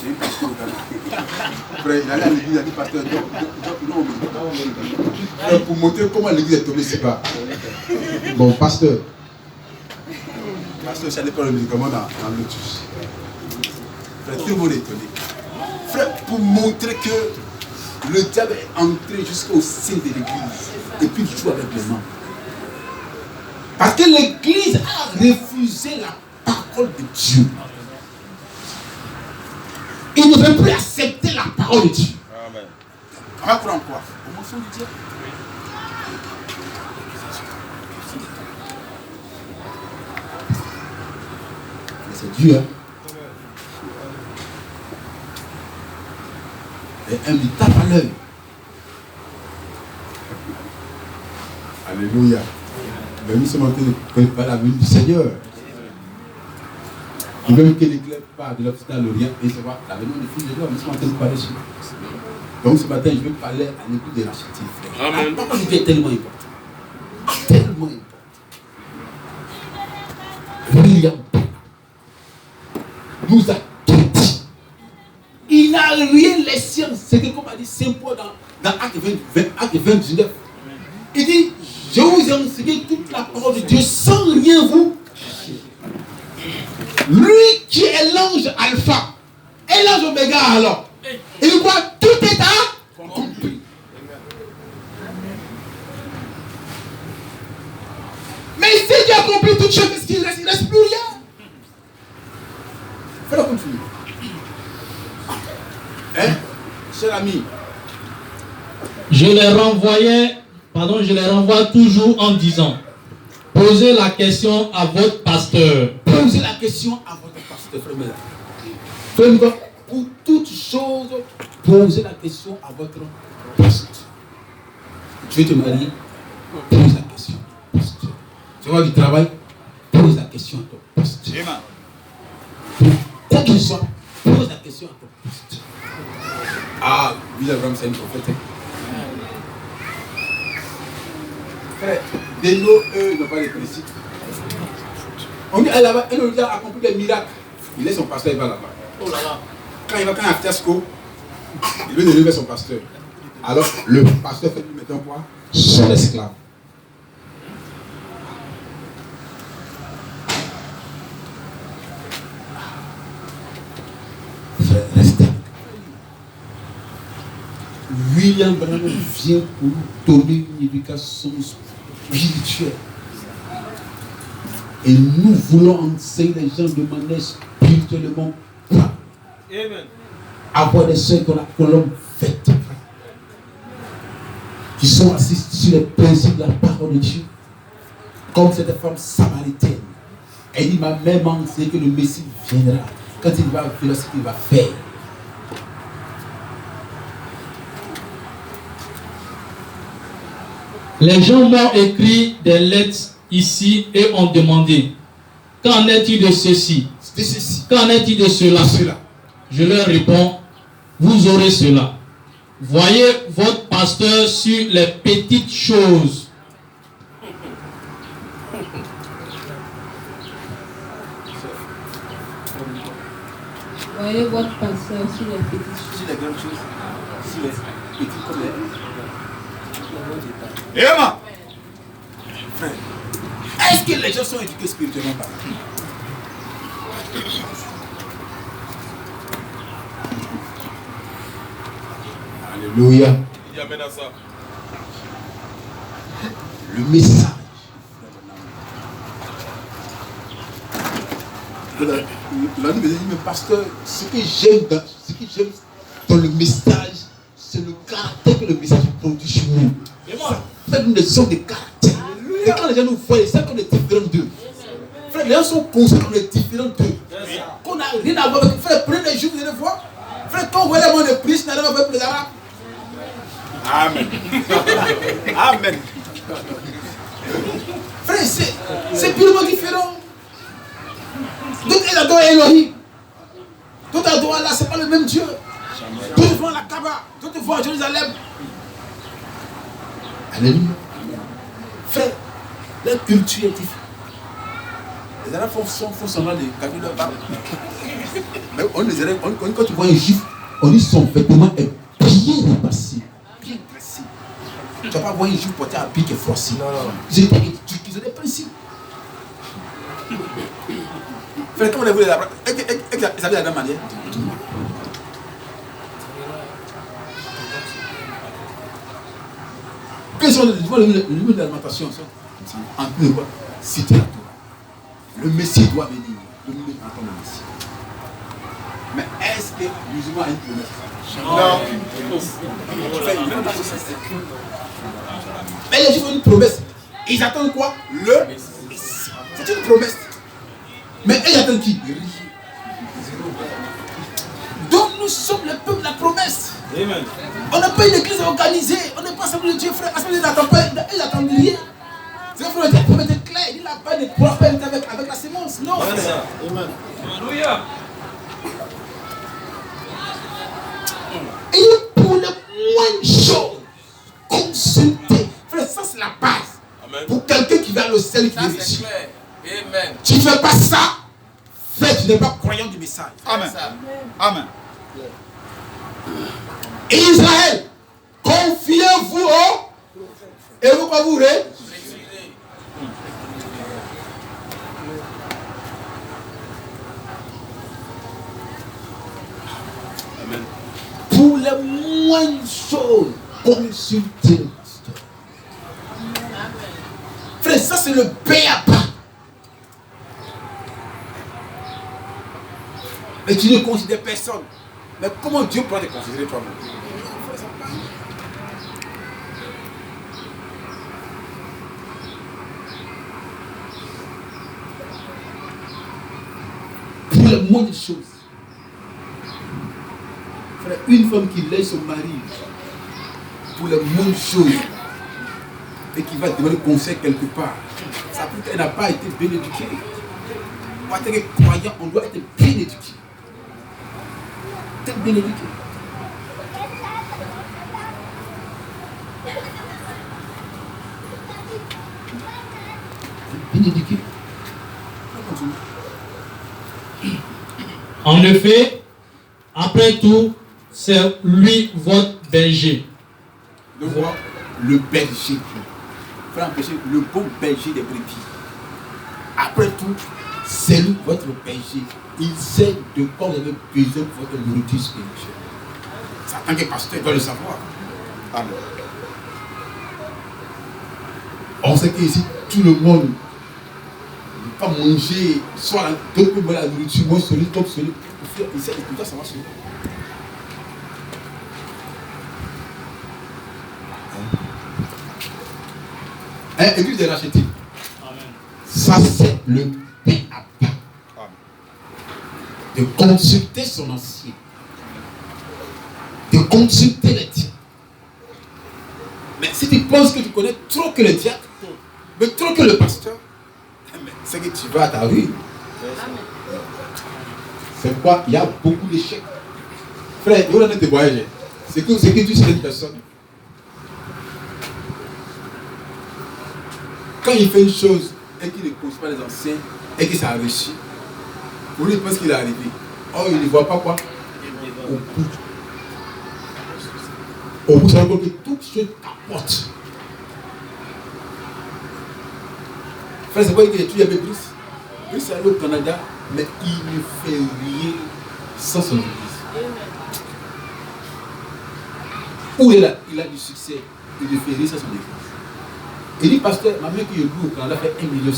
J'ai un pasteur au Ghana. Frère, il allait à l'église, il a dit pasteur, non. Pour montrer comment l'église est tombée si bas. Bon, pasteur. Pasteur, j'allais prendre le médicament dans le lotus. Frère, tout le monde est étonné. Frère, pour montrer que le diable est entré jusqu'au sein de l'église. Et puis il joue avec les mains. Parce que l'église a refusé la parole de Dieu. Il ne veut plus accepter la parole de Dieu. Amen. On va prendre quoi? Au mensonge du diable. Mais c'est Dieu, hein. Et un lui tape à l'œil. Alléluia. Mais nous sommes en train de préparer la venue du Seigneur. Il veut que l'église part de l'Occident à l'Orient et se voit la venue du Fils de l'homme. Nous sommes en train de parler sur. Donc ce matin, je vais parler à l'écoute de la chrétienne, frère. Amen. La parole de Dieu est tellement importante. Tellement importante. William nous a tout dit. Il n'a rien laissé. C'est que comme a dit Saint Paul dans Acte 29. Il dit, je vous ai enseigné toute la parole de Dieu sans rien vous. Lui qui est l'ange alpha et l'ange oméga alors. Il voit tout est accompli. Mais si Dieu a accompli toutes choses, qu'est-ce qu'il reste? Il ne reste plus rien. Fais-le continuer. Hein? Cher ami. Je les renvoie toujours en disant, posez la question à votre pasteur. Posez la question à votre pasteur, frère. Pour toute chose, posez la question à votre pasteur. Tu veux te marier? Pose la question à ton pasteur. Tu vas du travail? Pose la question à ton pasteur. Quoi qu'il soit, pose la question à ton pasteur. Ah, William Branham, c'est une prophète. Frère, des noms, eux, ils n'ont pas les principes. On dit, là-bas, un a accompli des miracles. Il laisse son pasteur, il va là-bas. Oh là là. Quand il va à Fiasco, il veut lever son pasteur. Alors, le pasteur fait lui mettre quoi? Son esclave. Frère, restez. William Branham vient pour nous donner une éducation spirituelle. Et nous voulons enseigner les gens de manière spirituellement propre. Amen. Avoir des soeurs qu'on l'homme fait. Qui sont assises sur les principes de la parole de Dieu. Comme cette femme samaritaine. Elle dit, ma mère m'a enseigné que le Messie viendra. Quand il va faire ce qu'il va faire. Les gens m'ont écrit des lettres ici et ont demandé, qu'en est-il de ceci? De ceci. Qu'en est-il de cela? Je leur réponds, vous aurez cela. Voyez votre pasteur sur les petites choses. Voyez votre pasteur sur les petites choses. Sur les grandes choses. Sur les petites comme les... Amen. Frère, est-ce que les gens sont éduqués spirituellement par là? Alléluia. Il amène à ça. Le message. L'homme me dit, mais pasteur, ce que j'aime dans le message, c'est le caractère que le message produit chez nous. Ça fait une leçon de caractère. Et quand les gens nous voient, ils savent qu'on est différents d'eux. Frère, les gens sont conscients qu'on est différents d'eux. Qu'on n'a rien à voir avec. Frère, prenez les jours, vous allez voir. Frère, quand vous voyez les mots de priest, n'allez pas avec les arabes. Amen. Amen. Frère, c'est purement différent. D'autres ils adorent Elohim. D'autres adorent Allah, c'est pas le même Dieu. D'autres vont à la Kaaba, d'autres vont à Jérusalem. Alléluia. Frère, leur culture est différente. Les Arabes font semblant de gagner leur barbe. Mais quand tu vois un juif, on dit son vêtement est bien repassé, bien tracé. Tu ne vas pas voir un juif porter un pic et froissé. Ils ont des principes. Frère, comment vous les apprendre? Ils avaient la même manière. Quels sont le niveau de l'alimentation? En plus, citer la Torah. Le Messie doit venir. Le Messie. Mais est-ce que le musulman a une promesse? Non. Mais les gens ont une promesse. Ils attendent quoi? Le Messie. C'est une promesse. Mais ils attendent qui? Donc nous sommes le peuple de la promesse. Amen. On n'a pas une église organisée. On n'est pas assemblée de Dieu, frère. Assemblée, ils n'attendent rien. C'est vrai, la promesse est claire. Il n'a pas de prophète avec la sémence. Non. Amen. Alléluia. Et pour le moins de choses, consulter. Frère, ça c'est la base. Amen. Pour quelqu'un qui va le ciel, qui Ça, veut c'est clair. Amen. tu ne fais pas ça, frère, tu n'es pas croyant du message. Amen. Amen. Israël, confiez-vous au et vous quoi vous voulez? Amen. Pour les moindres choses, consultez le pasteur. Frère, ça c'est le B.A.P.A. Mais tu ne considères personne. Mais comment Dieu peut te considérer toi-même? Pour les moindres choses. Frère, une femme qui laisse son mari pour les moindres choses et qui va demander conseil quelque part, ça veut dire qu'elle n'a pas été bien éduquée. En tant que croyant, on doit être bien éduqué. Être bien éduqué. Bien éduqué. En effet, après tout, c'est lui votre berger. De voir le berger. Frère, le bon berger des brebis. Après tout, c'est lui votre péché. Il sait de quoi vous avez besoin pour votre nourriture spirituelle. Ça, en tant que pasteur, il doit le savoir. Amen. On sait qu'ici, tout le monde ne peut pas manger, soit d'autres peuvent la nourriture, moi celui, d'autres celui. Il sait, il doit savoir celui. Église de racheter. Ça, c'est le pain à pain. De consulter son ancien. De consulter les diacres. Mais si tu penses que tu connais trop que le diacre, mais trop que le pasteur, c'est que tu vas à ta rue. C'est pourquoi il y a beaucoup d'échecs. Frère, il y a des voyages. C'est que tu sais une personne. Quand il fait une chose et qu'il ne pose pas les anciens et que ça a réussi, pour lui, il pense qu'il est arrivé. Or, il ne voit pas quoi. Au bout, ça veut dire que toute chose apporte. Frère, c'est quoi qu'il y a Brice? Brice est allé au Canada, mais il ne fait rien sans son église. Où il a du succès, il ne fait rien sans son église. Il dit, pasteur, ma mère qui est venue au Canada fait 1,5 million.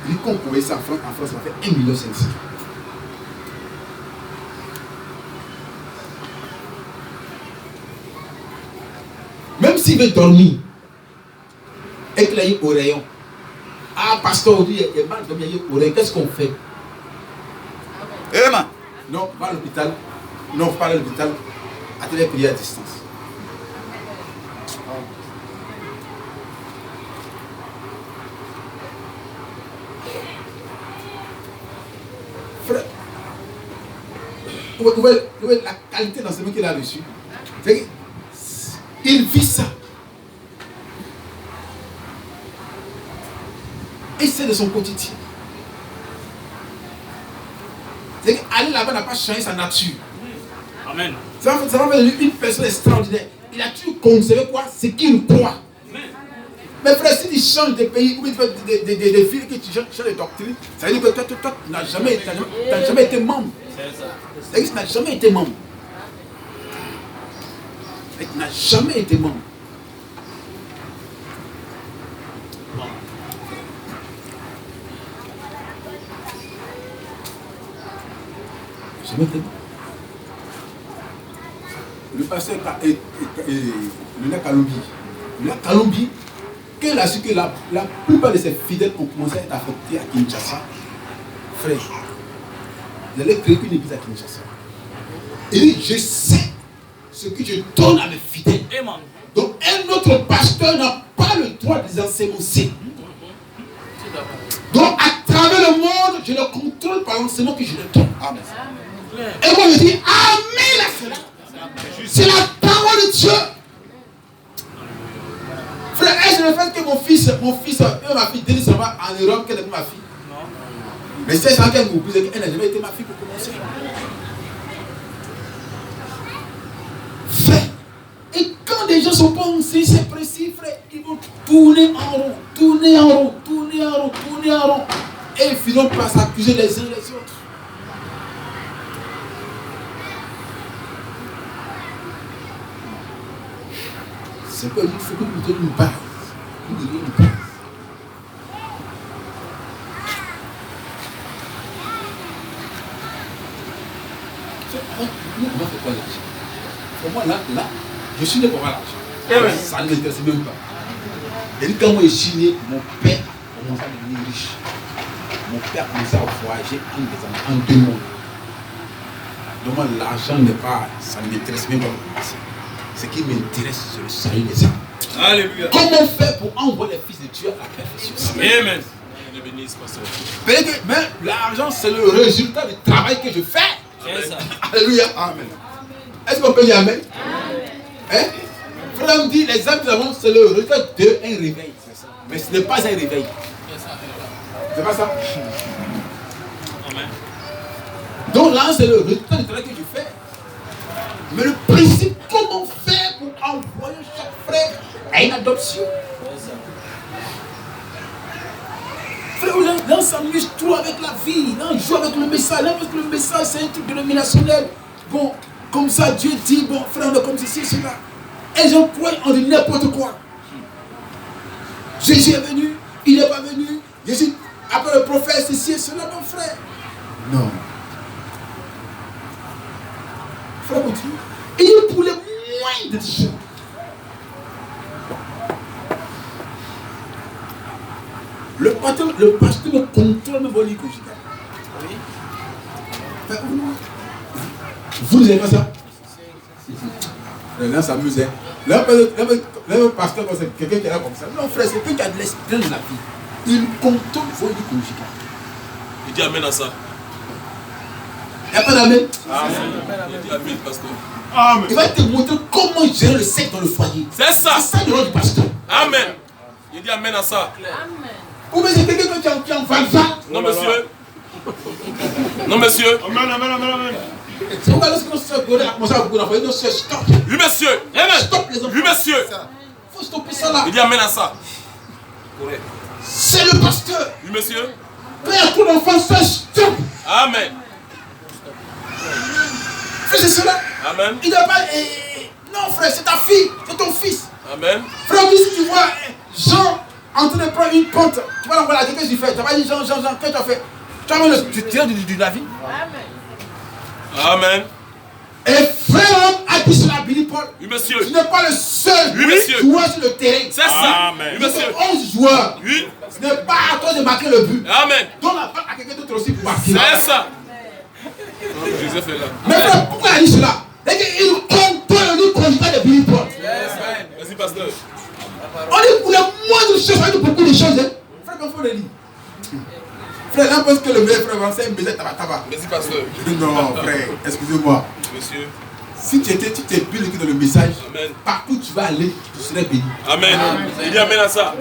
Il dit, qu'on pouvait ça en France, ça fait 1,5 million. Même s'il veut dormir, et qu'il a eu au rayon. Ah, pasteur, aujourd'hui, il est mal dormi, il y a au rayon. Qu'est-ce qu'on fait? Amen. Non, pas à l'hôpital. Non, pas à l'hôpital. Attendez, prier à distance. Frère, vous voyez la qualité d'enseignement qu'il a reçu. Il vit ça. Et c'est de son quotidien. C'est qu'aller là-bas n'a pas changé sa nature. Amen. Ça va faire de lui une personne extraordinaire. Il a toujours conservé quoi? Ce qu'il croit. Mais frère, si tu changes de pays ou tu fais des filles, que tu changes de doctrine, ça veut dire que toi tu n'as jamais été membre. Ça veut dire que tu n'as jamais été membre. Et tu n'as jamais été membre. Jamais été membre. Le pasteur le Kalumbi. Le Kalumbi, qu'il a su que la plupart de ses fidèles ont commencé à être affectés à Kinshasa. Frère, vous allez créer une église à Kinshasa. Il dit, je sais ce que je donne à mes fidèles. Donc un autre pasteur n'a pas le droit de les enseigner. Donc à travers le monde, je le contrôle par l'enseignement que je leur donne. Amen. Et moi je dis Amen à cela. C'est la parole de Dieu. Frère, est-ce le fait que mon fils et ma fille Denis s'en va en Europe qu'elle est ma fille? Non. Mais c'est ça qu'elle vous elle n'a jamais été ma fille pour commencer. Frère, et quand des gens sont pas enseignés, c'est précis, frère, ils vont tourner en rond, tourner en rond, tourner en rond, tourner en rond. Et ils finiront par s'accuser les uns les autres. C'est quoi? Il faut que nous donnions une base. Nous donnions une base. On va faire quoi l'argent? Pour moi, là, je suis né pour avoir l'argent. Ça ne m'intéresse même pas. Et quand moi je suis né, mon père a commencé à devenir riche. Mon père a commencé à voyager en deux mondes. Donc moi, l'argent n'est pas, ça ne m'intéresse même pas. Ce qui m'intéresse, c'est le salut des âmes. Alléluia. Comment faire pour envoyer les fils de Dieu à la perfection? Amen. Mais l'argent, c'est le résultat du travail que je fais. Alléluia. Amen. Est-ce qu'on peut dire Amen? Hein? Frère me dit, les âmes que nous avons, c'est le résultat d'un réveil. Mais ce n'est pas un réveil. C'est pas ça? Amen. Donc là, c'est le résultat du travail que je fais. Mais le principe, comment faire pour envoyer chaque frère à une adoption? Frère, on s'amuse trop avec Alors parce que le message c'est un truc dénominationnel. Bon, comme ça Dieu dit, bon frère, on est comme ceci et cela. Et j'en crois en dit n'importe quoi. Jésus est venu, il n'est pas venu. Jésus, après le prophète, ceci et cela, mon frère. Non. Frère, mon Dieu, il est pour les moindres choses. Le pasteur me contrôle vos lits conjugales. Oui. Vous n'avez pas ça? Là, ça s'amuse. Là, le pasteur, c'est quelqu'un qui est là comme ça. Non, frère, c'est quelqu'un qui a de l'esprit de la vie. Il contrôle vos lits conjugales. Il dit amen à ça. Il n'y a pas d'amen? Amen. Il dit amen, pasteur. Amen. Il va te montrer comment gérer le sexe dans le foyer. C'est ça. C'est ça le rôle du pasteur. Amen. Il dit amen à ça. Amen. Ou bien c'est quelqu'un qui en valsa. Non, monsieur. Non, monsieur. Amen, amen, amen, amen. C'est pourquoi lorsque nos soeurs a commencé à beaucoup d'enfants, nos soeurs stop. Oui, monsieur. Amen. Stop les enfants. Oui, monsieur. Il faut stopper ça là. Il dit amen à ça. C'est le pasteur. Oui, monsieur. Père, ton enfant, ça stop. Amen. Fais cela. Amen. Il n'a pas. Non, frère, c'est ta fille, c'est ton fils. Amen. Frère, si tu vois Jean en train de prendre une pente, tu vas l'envoyer à la qu'est-ce que tu fais? Tu vas dire Jean, qu'est-ce que tu as fait? Tu tires de la vie. Amen. Amen. Et frère a dit cela à Billy Paul. Oui, monsieur. Tu n'es pas le seul Oui, monsieur. joueur sur le terrain. C'est ça. Amen. Oui, monsieur. 11 joueurs. Oui. Ce n'est pas à toi de marquer le but. Amen. Donne la balle à quelqu'un d'autre aussi pour marquer. C'est ça. Joseph est là. Mais frère, pourquoi il a dit cela? C'est qu'il contrôle le conjugal de Billy Paul. Merci, pasteur. On dit pour les moindres choses, on dit beaucoup de choses. Hein? Frère, il faut le lire. Frère, là, parce que le vrai frère, c'est un baiser tabac. Merci, pasteur. Non, frère, excusez-moi. Monsieur. Si tu t'es bien écrit dans le message, Amen. partout où tu vas aller, tu serais béni. Amen. Il dit amen à ça.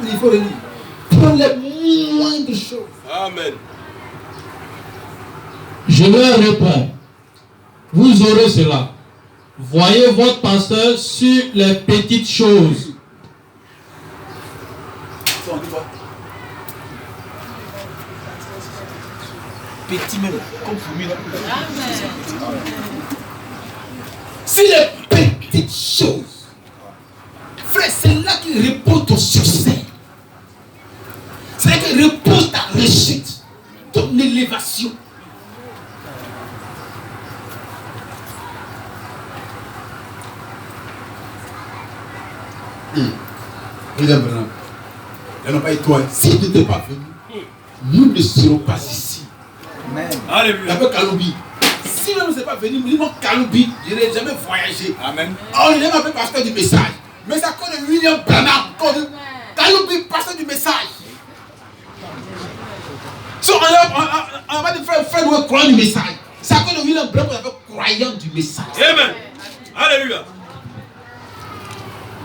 Il faut le lire. Prends les moindres choses. Amen. Je leur réponds, vous aurez cela. Voyez votre pasteur sur les petites choses. Ça, on dit quoi? Petit même, comme fourmi. Amen. Si les petites choses, frère, c'est là qu'il repose ton succès. C'est là qu'il repose ta réussite, ton élévation. Président Bernard, elle n'a pas étoile. Si tu n'étais pas venu, nous ne serons pas ici. Amen. Il Alléluia. appelle Kaloubi. Si même ne s'est pas venu, nous disons Kaloubi, je n'ai jamais voyagé. Amen. On est même appelé pasteur du message. Mais c'est à cause de William Branham. Kaloubi, pasteur du message. So, on va dire frère nous croyant du message. C'est à cause de William Branham qu'on appelle croyant du message. Amen. Alléluia.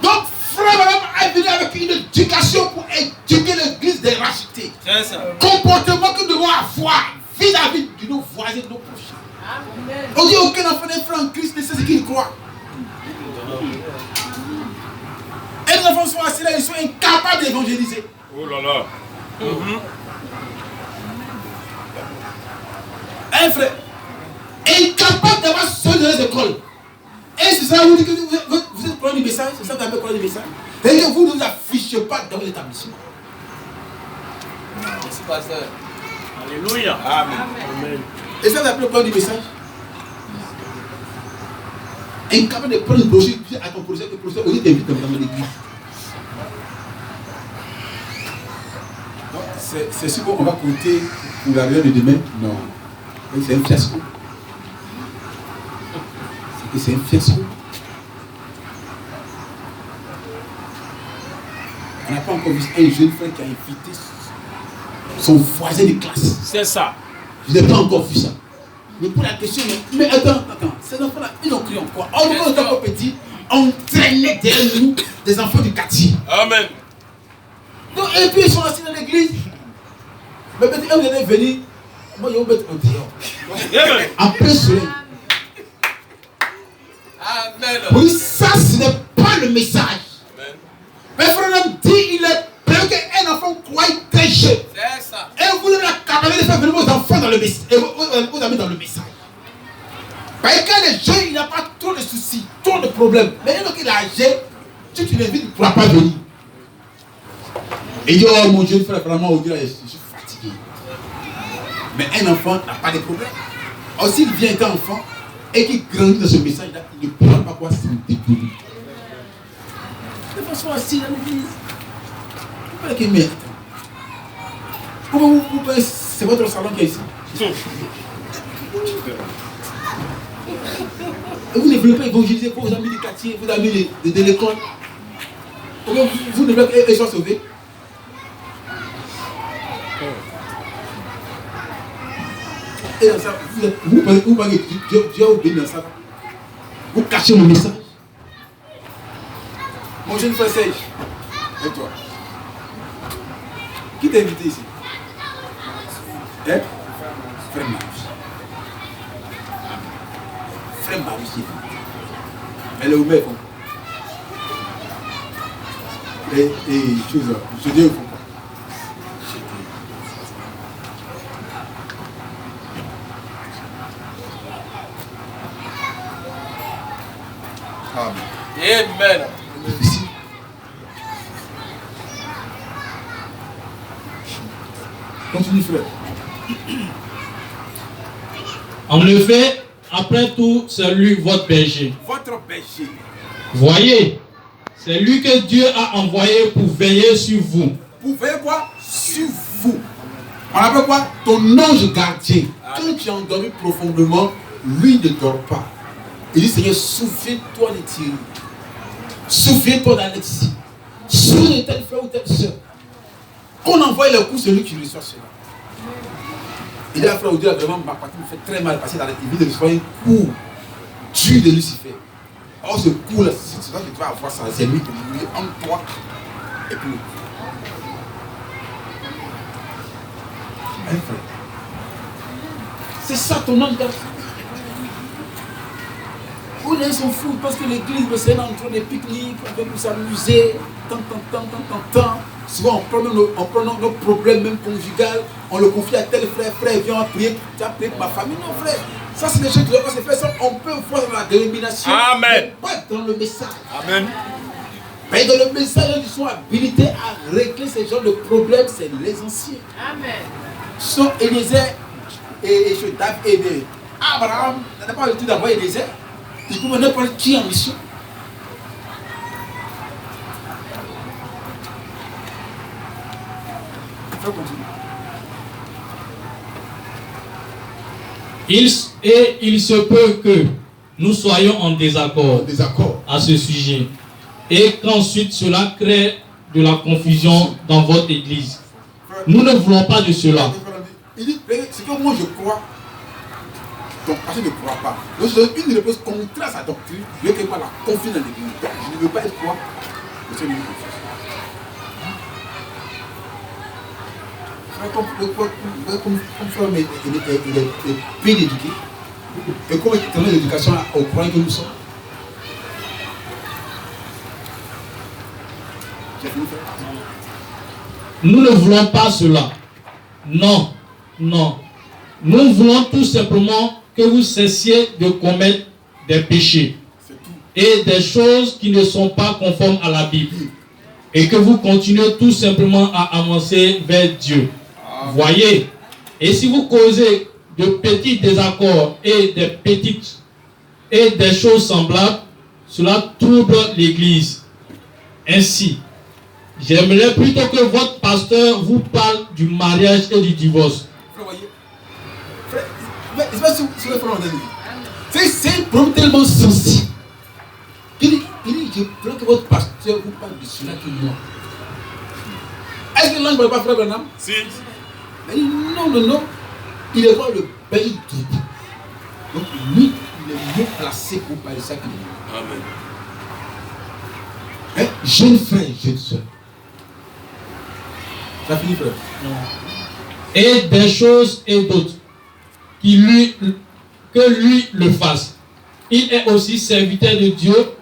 Donc, frère Branham est venu avec une éducation pour éduquer l'église des rachetés. C'est ça. Comportement que nous devons avoir vis-à-vis de nos voisins, de nos prochains. Amen. On dit aucun enfant n'est frère en Christ ne sait ce qu'il croit. Et les enfants sont assis là, ils sont incapables d'évangéliser. Oh là là. Un frère, incapable d'avoir seul dans les écoles. Et c'est ça, vous dites que vous êtes croyant du message, c'est ça que vous avez croyant du message. C'est-à-dire que vous ne vous affichez pas dans l'établissement. Merci, pasteur. Alléluia. Amen. Amen. Et ça, vous appelez le croyant du message. Incapable de prendre une brochure à ton professeur, que le professeur, on dit t'invite dans l'église. C'est sûr qu'on va compter pour la réunion de demain? Non. C'est un fiasco. C'est un fiasco. On n'a pas encore vu un jeune frère qui a invité son voisin de classe. C'est ça. Je n'ai pas encore vu ça. Mais pour la question, mais attends, ces enfants-là, ils ont cru en quoi? On est encore petit, on traînait derrière nous des enfants du quartier. Amen. Donc, et puis ils sont assis dans l'église. Mais maintenant, vous allez venir, moi je vais vous mettre en dehors. Amen. En plein soleil. Amen. Oui, ça, ce n'est pas le message. Amen. Mais frère, dit, il est bien qu'un enfant croit très jeune. C'est ça. Et vous voulez la cabaret de faire venir vos enfants Parce que quand les gens, il n'a pas trop de soucis, trop de problèmes. Mais quand il est âgé, si tu l'invites, il ne pourra pas venir. Et il dit, oh mon jeune frère, vraiment, je suis fatigué. Mais un enfant n'a pas de problème. Or, s'il vient étant enfant et qu'il grandit dans ce message-là, il ne pourra pas quoi s'en découvrir. De façon assise dans l'église. Vous pouvez qu'il vous pouvez, c'est votre salon qui est ici. Et vous ne voulez pas évangéliser pour vos amis du quartier, vos amis de l'école. Vous ne voulez pas qu'ils soient sauvés. Et dans ça, vous parlez que Dieu a obéi dans ça. Vous cachez le message. Mon jeune frère Serge, et toi? Qui t'a invité ici? Hein? Frère Marius. Frère Marius. Elle est ouverte. Et chose, je dis, il faut pas. Amen. Difficile. Continue, frère. En effet, après tout, c'est lui votre berger. Votre berger. Voyez, c'est lui que Dieu a envoyé pour veiller sur vous. Vous veillez quoi? Sur vous. On appelle quoi? Ton ange gardien. Quand tu es endormi profondément, lui ne dort pas. Il dit, Seigneur, souviens-toi de Thierry. Souviens-toi d'Alexis. Souviens-toi de tel frère ou telle soeur. Qu'on envoie le coup, c'est lui qui reçoit cela. Il dit à frère Dieu, vraiment, ma partie me fait très mal passer dans la vie de recevoir un coup dur de Lucifer. Or, ce coup-là, c'est ça que tu vas avoir ça. C'est lui qui est en toi. Et puis, c'est ça ton nom de où les gens sont fous parce que l'église, c'est un endroit de pique-nique, on veut s'amuser, tant. Souvent, on prend nos problèmes, même conjugal, on le confie à tel frère, viens prier, tu as prié pour ma famille. Non, frère, ça c'est des choses qui doivent se faire, ça, on peut voir dans la dénomination. Amen. Mais pas dans le message. Amen. Mais dans le message, ils sont habilités à régler ce genre de problèmes, c'est les anciens. Amen. Ce sont Eliezer et David et Abraham, on n'a pas l'habitude d'avoir Eliezer. Il peut n'importe qui en mission. Il se peut que nous soyons en désaccord à ce sujet et qu'ensuite cela crée de la confusion dans votre église. Nous ne voulons pas de cela. Il dit, c'est que moi je crois, ton pasteur ne croit pas. Donc je donne une réponse contraire à sa doctrine, je veux que moi la confie dans l'église. Je ne veux pas être quoi? Je suis une confiance. Comme frère, il est bien éduqué. Et comme il donne l'éducation au courant que nous sommes. Nous ne voulons pas cela. Non. Nous voulons tout simplement que vous cessiez de commettre des péchés et des choses qui ne sont pas conformes à la Bible. Et que vous continuez tout simplement à avancer vers Dieu. Voyez, et si vous causez de petits désaccords et des choses semblables, cela trouble l'Église. Ainsi, j'aimerais plutôt que votre pasteur vous parle du mariage et du divorce. Frère, voyez. Frère, je ne sais pas si vous frère c'est un problème tellement sensible. Il dit, je veux que votre pasteur vous parle de cela que moi. Est-ce que l'ange ne parle pas, frère Branham? Si. Mais non. Il est voir le bel double. Donc lui, il est mieux placé pour parler ça que lui. Amen. Hein? Jeune frère, jeune soeur. Ça finit, frère? Non. Et des choses et d'autres que lui le fasse. Il est aussi serviteur de Dieu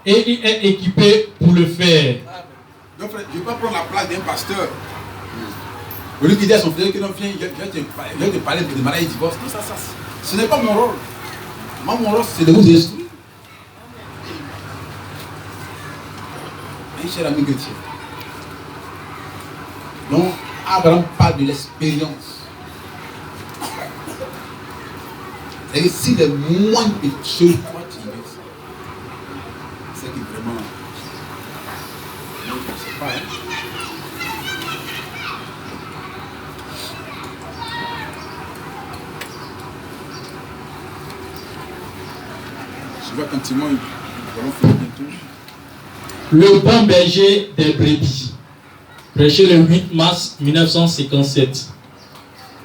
et il est équipé pour le faire. Donc frère, je ne vais pas prendre la place d'un pasteur. Au lieu qu'il dit à son frère que non, viens, je vais te parler de mariage et divorce. Non, ça, ce n'est pas mon rôle. Maman, c'est de vous instruire. Un cher ami que tu es. Donc, Abraham parle de l'expérience. C'est-à-dire, si les moindres petites choses, toi, tu y mets ça. C'est que vraiment. Je ne sais pas, hein. Je vois continuer, nous allons finir bientôt. Le bon berger des brebis. Prêché le 8 mars 1957.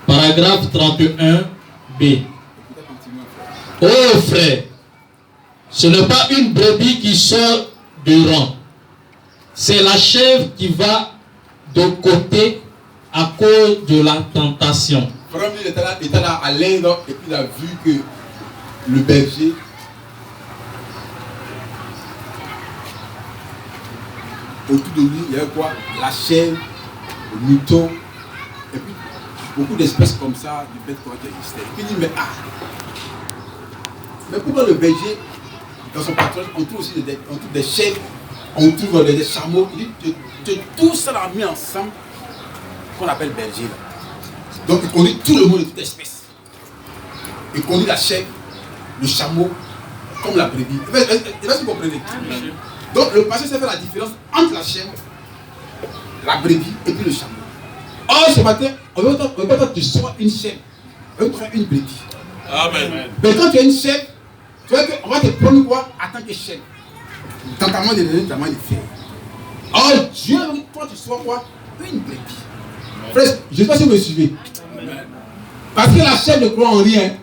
Paragraphe 31b. Oh frère, ce n'est pas une brebis qui sort du rang. C'est la chèvre qui va de côté à cause de la tentation. Vraiment, il était là à l'Inde et puis il a vu que le berger autour de lui, il y avait quoi? La chèvre, le mouton, et puis beaucoup d'espèces comme ça, du bête qui existaient. Et puis il dit, mais pourquoi le berger, dans son patron, on trouve aussi des chèvres, on trouve des chameaux, il dit, tout ça l'a mis ensemble, qu'on appelle berger. Là. Donc il conduit tout le monde de toute espèce. Il conduit la chèvre, le chameau, comme la brebis. Est-ce que vous comprenez? Donc le passé, c'est faire la différence entre la chèvre, la brebis et puis le chameau. Or, ce matin, on veut pas que tu sois une chèvre, on veut que tu sois une brebis. Amen. Mais quand tu es une chèvre, tu vois qu'on va te prendre quoi en tant que chèvre. Dans ta main de donner, ta main de fer. Or, Dieu veut que toi tu sois quoi? Une brebis. Frère, je ne sais pas si vous me suivez. Amen. Parce que la chèvre ne croit en rien.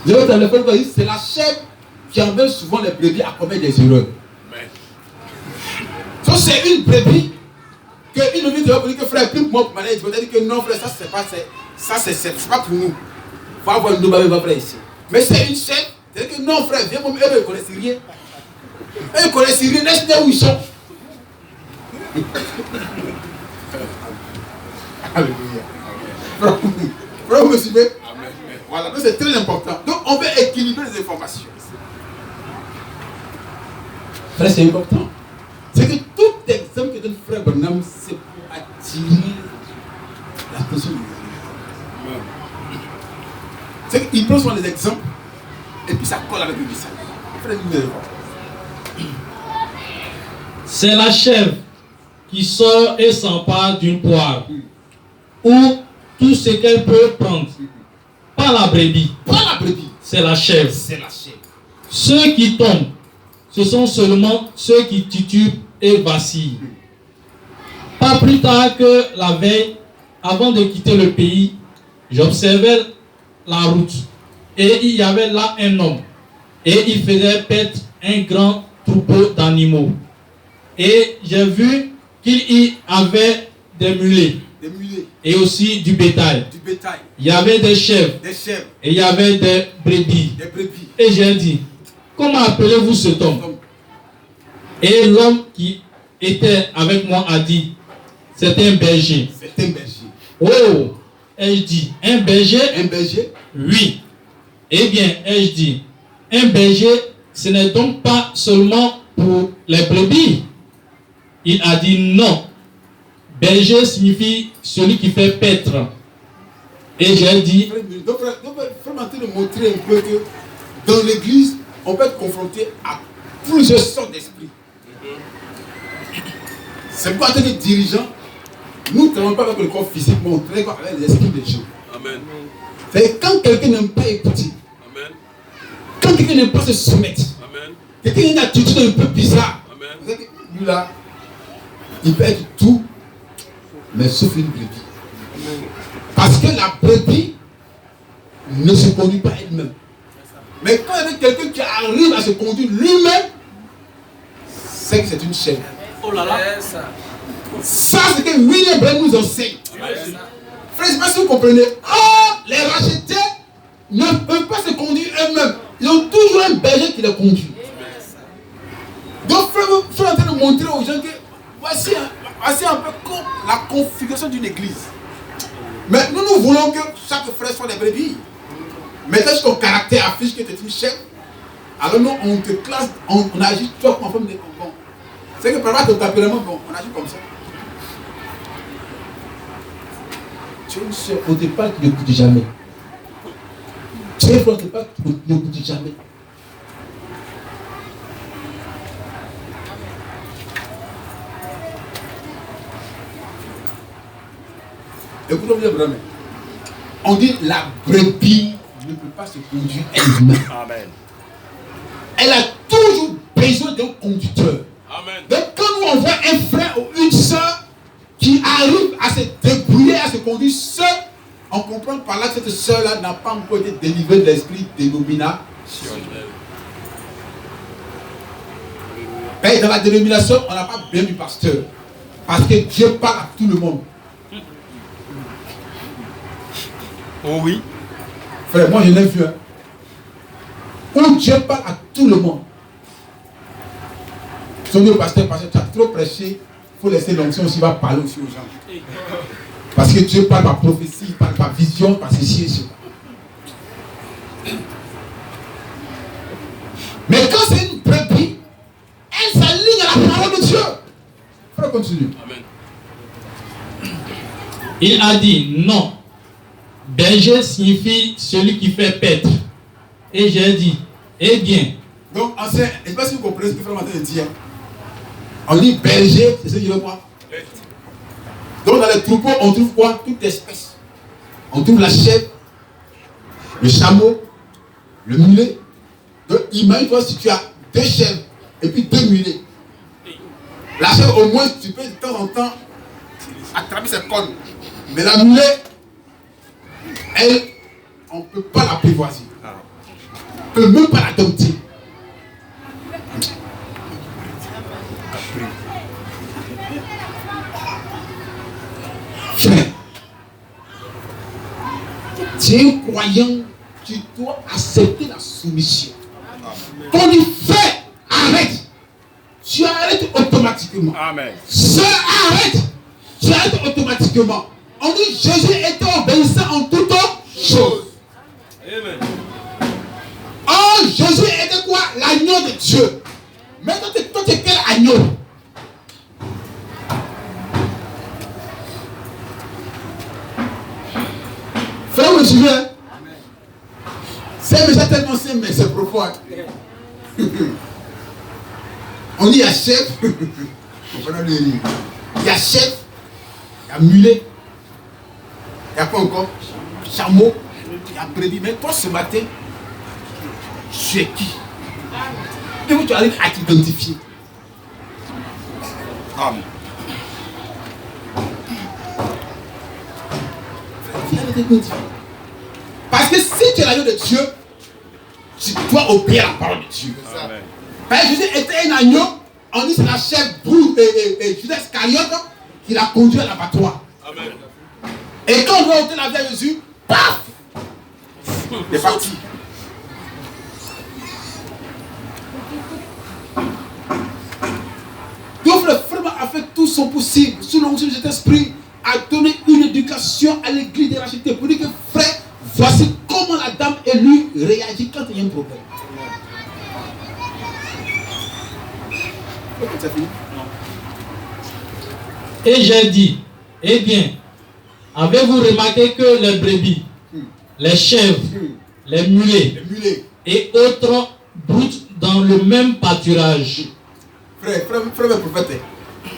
Je vais te le faire, c'est la chèvre qui emmène souvent les brebis à commettre des erreurs. Donc c'est une brebis que une brebis te va dire que frère, plus pour moi pour m'aller, tu vas dire que non frère, ça c'est pas pour nous. Il faut avoir une nouvelle frère ici. Mais c'est une chèvre, c'est-à-dire que non frère, viens moi, eux ils ne connaissent rien. Eux ils ne connaissent rien, laisse-les où ils sont. Alléluia. Frère, vous me suivez? Voilà, donc c'est très important. Donc on veut équilibrer les informations. Frère, c'est important. C'est que tout exemple que donne frère Branham, c'est pour attirer l'attention des gens. C'est qu'il prend souvent des exemples et puis ça colle avec le message. Frère, c'est la chèvre qui sort et s'empare d'une poire ou tout ce qu'elle peut prendre. Pas la brebis. Pas la brebis. C'est la chèvre. C'est la chèvre. Ceux qui tombent, ce sont seulement ceux qui titubent et vacillent. Pas plus tard que la veille, avant de quitter le pays, j'observais la route et il y avait là un homme et il faisait paître un grand troupeau d'animaux. Et j'ai vu qu'il y avait des mulets. Et aussi du bétail. Il y avait des chèvres. Et il y avait des brebis. Et j'ai dit, comment appelez-vous cet homme? Et l'homme qui était avec moi a dit, c'est un berger. C'est un berger. Oh, ai-je dit, un berger? Un berger? Oui. Eh bien, ai-je dit, un berger, ce n'est donc pas seulement pour les brebis. Il a dit non. Berger signifie celui qui fait paître. Et j'ai dit. Donc, frère, maintenant de montrer un peu que dans l'église, on peut être confronté à plusieurs sortes d'esprits. C'est pas en tant que dirigeant, nous ne travaillons pas avec le corps physique, mais on travaille avec les esprits des gens. Amen. C'est quand quelqu'un n'aime pas écouter, amen, quand quelqu'un n'aime pas se soumettre, amen, quelqu'un a une attitude un peu bizarre, amen, lui là, il peut être tout, mais sauf une brebis. Parce que la brebis ne se conduit pas elle-même. Mais quand il y a quelqu'un qui arrive à se conduire lui-même, c'est que c'est une chèvre. Oh là là. Ça, c'est que William Branham nous enseigne. Frère, je ne sais pas si vous comprenez. Oh, les rachetés ne peuvent pas se conduire eux-mêmes. Ils ont toujours un berger qui les conduit. Donc, frère, je suis en train de montrer aux gens que voici un peu comme la configuration d'une église. Mais nous voulons que chaque frère soit des brebis. Maintenant, si ton caractère affiche que tu es une chef, alors nous, on te classe, on agit toi conforme des bonbons. C'est que par rapport à ton tempérament, bon, on agit comme ça. Tu es une chef, au départ, qui n'écoute jamais. Tu es au départ, qui n'écoute jamais. Écoutez bien, vraiment. On dit la brebis ne peut pas se conduire elle-même. Amen. Elle a toujours besoin d'un conducteur. Amen. Donc quand nous on voit un frère ou une soeur qui arrive à se débrouiller, à se conduire seul, on comprend par là que cette soeur-là n'a pas encore été délivrée de l'esprit dénominationnel. Et dans la dénomination, on n'a pas bien du pasteur. Parce que Dieu parle à tout le monde. Oh oui. Frère, moi je l'ai vu. Hein. Où Dieu parle à tout le monde. Si on dit au pasteur, tu as trop prêché, il faut laisser l'onction aussi, il va parler aussi aux gens. Parce que Dieu parle par prophétie, il parle par vision, par ceci et cela. Mais quand c'est une brebis, elle s'aligne à la parole de Dieu. Frère, continue. Amen. Il a dit non. Berger signifie celui qui fait paître. Et j'ai dit, eh bien. Donc, ancien, je ne sais pas si vous comprenez ce que frère Martin dit. On dit berger, c'est ce qu'il veut quoi? Donc, dans les troupeaux, on trouve quoi? Toute espèce. On trouve la chèvre, le chameau, le mulet. Donc, imagine-toi si tu as 2 chèvres et puis 2 mulets. La chèvre, au moins, tu peux de temps en temps attraper ses cornes. Mais la mulet, elle, on ne peut pas la prévoiser. On ne peut même pas la dompter. Frère, tu es un croyant, tu dois accepter la soumission. Quand tu fais, arrête. Tu arrêtes automatiquement. Amen. Seul arrête. Tu arrêtes automatiquement. On dit Jésus était obéissant en toutes choses. Amen. Oh, Jésus était quoi? L'agneau de Dieu. Maintenant, toi, tu es quel agneau? Frère, me suivez? C'est déjà tellement simple, mais c'est profond. On dit il y a chef. Il y a chef. Il y a mulet. Il y a quoi encore? Chameau. Il y a brebis. Mais toi, ce matin, tu es qui? Et où tu arrives à t'identifier? Amen. Parce que si tu es l'agneau de Dieu, tu dois obéir à la parole de Dieu. Amen. Parce que Jésus était un agneau, on dit c'est la chèvre brûle et Judas Iscariote qui l'a conduit à l'abattoir. Amen. Et quand on doit ôter la vie à Jésus, paf! Il est parti. Donc le frère a fait tout son possible sous l'onction de cet esprit à donner une éducation à l'église de Racheté pour dire que frère, voici comment la dame élue réagit quand il y a un problème. Et j'ai dit, eh bien, avez-vous remarqué que les brebis, les chèvres, les mulets et autres broutent dans le même pâturage? Frère, le prophète,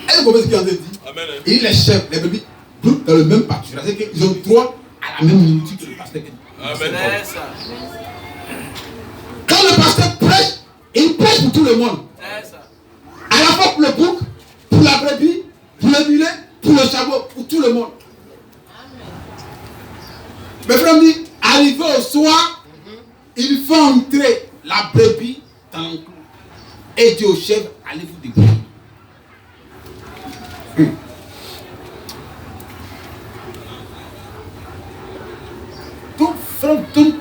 elle comprend ce qu'il a dit. Amen. Et les chèvres, les brebis broutent dans le même pâturage. C'est-à-dire qu'ils ont droit à la même nourriture que le pasteur. Amen. Quand le pasteur prêche, il prêche pour tout le monde. À la fois pour le bouc, pour la brebis, pour le mulet, pour le chameau, pour tout le monde. Mais frère me dit, arrivé au soir, il faut entrer la brebis dans l'enclos. Et dit au chef, allez vous débrouiller. Donc, frère, donne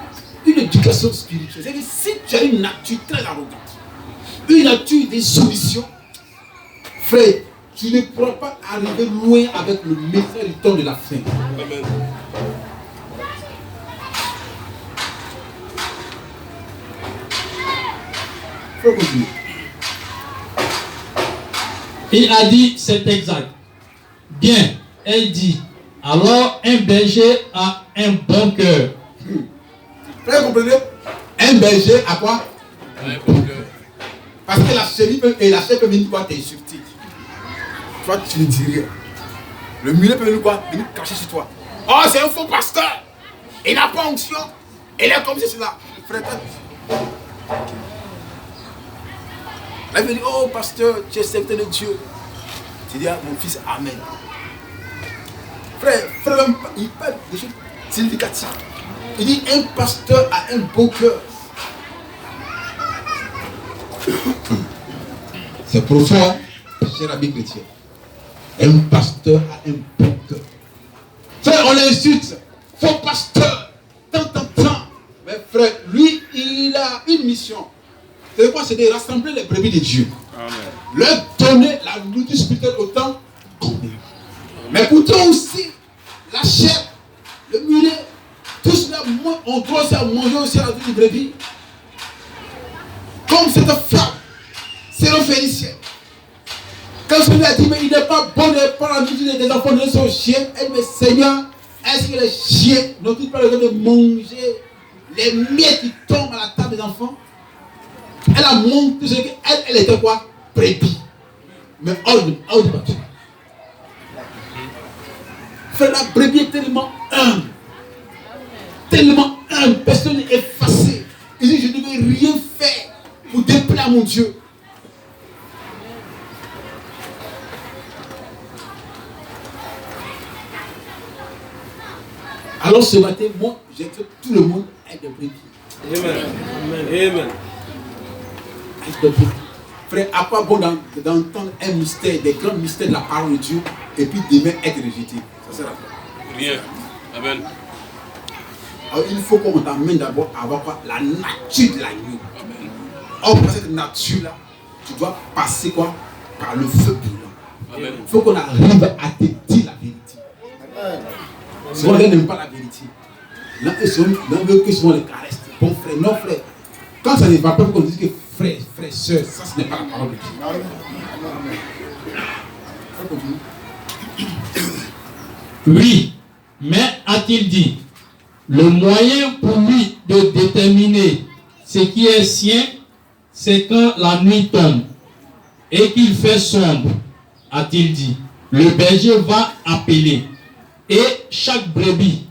une éducation spirituelle. C'est-à-dire que si tu as une nature très arrogante, une nature des solutions, frère, tu ne pourras pas arriver loin avec le message du temps de la fin. Amen. Faut continuer. Il a dit, c'est exact. Bien, elle dit, alors un berger a un bon cœur. Frère, vous comprenez? Un berger a quoi? Parce que la chérie peut, et la chair peut venir quoi t'insulter. Toi, tu ne dis rien. Le mulet peut venir quoi? Venir cracher sur toi. Oh, c'est un faux pasteur. Il n'a pas onction. Il est comme cela. Frère, là, il veut dire, oh pasteur, tu es serviteur de Dieu. Tu dis à mon fils, amen. Frère, il parle des choses significatives. Il dit, un pasteur a un beau cœur. C'est profond, cher ami chrétien. Un pasteur a un bon cœur. Frère, on l'insulte. Faux pasteur. Tant. Mais frère, lui, il a une mission. C'est quoi? C'est de rassembler les brebis de Dieu. Amen. Leur donner la nourriture spirituelle autant combien. Mais pourtant aussi, la chair, le mulet, tout cela, on doit aussi manger aussi la vie du brebis. Comme cette femme, c'est le Phénicien. Quand je lui ai dit, mais il n'est pas bon de prendre la nourriture des enfants de son chien, elle me dit, Seigneur, est-ce que les chiens n'ont-ils pas le droit de manger les miettes qui tombent à la table des enfants? Elle a montré qu'elle était quoi? Brebis. Mais hors de battu. Frère, la brebis est tellement humble. Tellement humble. Personne n'est effacé. Il dit, je ne vais rien faire pour déplaire mon Dieu. Alors ce matin, moi, j'ai que tout le monde est de brebis. Amen. Frère, à quoi bon d'entendre un mystère, des grands mystères de la parole de Dieu, et puis demain être rejeté? Ça sert à quoi? Rien. Amen. Alors il faut qu'on t'amène d'abord à avoir quoi? La nature de l'agneau. Or, pour cette nature-là, tu dois passer quoi? Par le feu brûlant. Il faut qu'on arrive à te dire la vérité. Souvent, les gens n'aiment pas la vérité. Là, ils veulent que souvent les caresses. Bon frère, non frère. Quand ça ne va pas, qu'on dise que frère, soeur, ça ce n'est pas la parole de Dieu. Oui, mais a-t-il dit, le moyen pour lui de déterminer ce qui est sien, c'est quand la nuit tombe et qu'il fait sombre, a-t-il dit, le berger va appeler et chaque brebis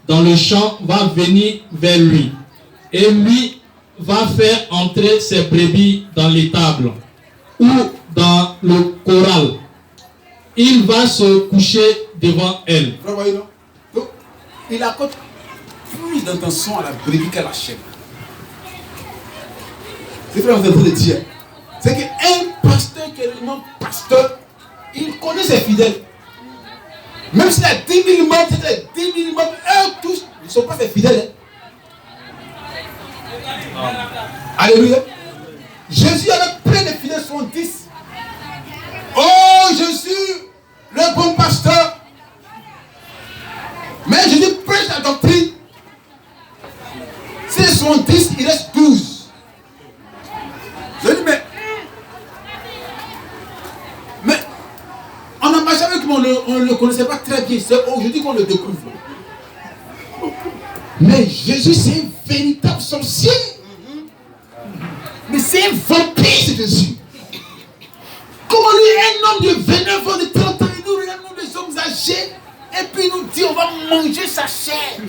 dans le champ va venir vers lui et lui va faire entrer ses brebis dans l'étable ou dans le corral. Il va se coucher devant elle. Donc, il accorde plus d'intention à la brebis qu'à la chèvre. C'est ce que vous avez dire. C'est qu'un pasteur qui est réellement pasteur, il connaît ses fidèles. Même s'il a 10 000 membres, c'est 10 000 membres, eux tous, ils ne sont pas ses fidèles. Alléluia. Jésus avait plein de fidèles, 70. Oh Jésus, le bon pasteur. Mais Jésus prêche la doctrine. Si ils sont 10, il reste 12. Je dis, mais on n'a pas jamais, on ne le connaissait pas très bien. C'est aujourd'hui qu'on le découvre. Mais Jésus, c'est un véritable sorcier. Mais c'est un vampire, c'est Jésus. Comment lui, un homme de 29 ans, de 30 ans, il nous regarde des hommes âgés, et puis il nous dit on va manger sa chair.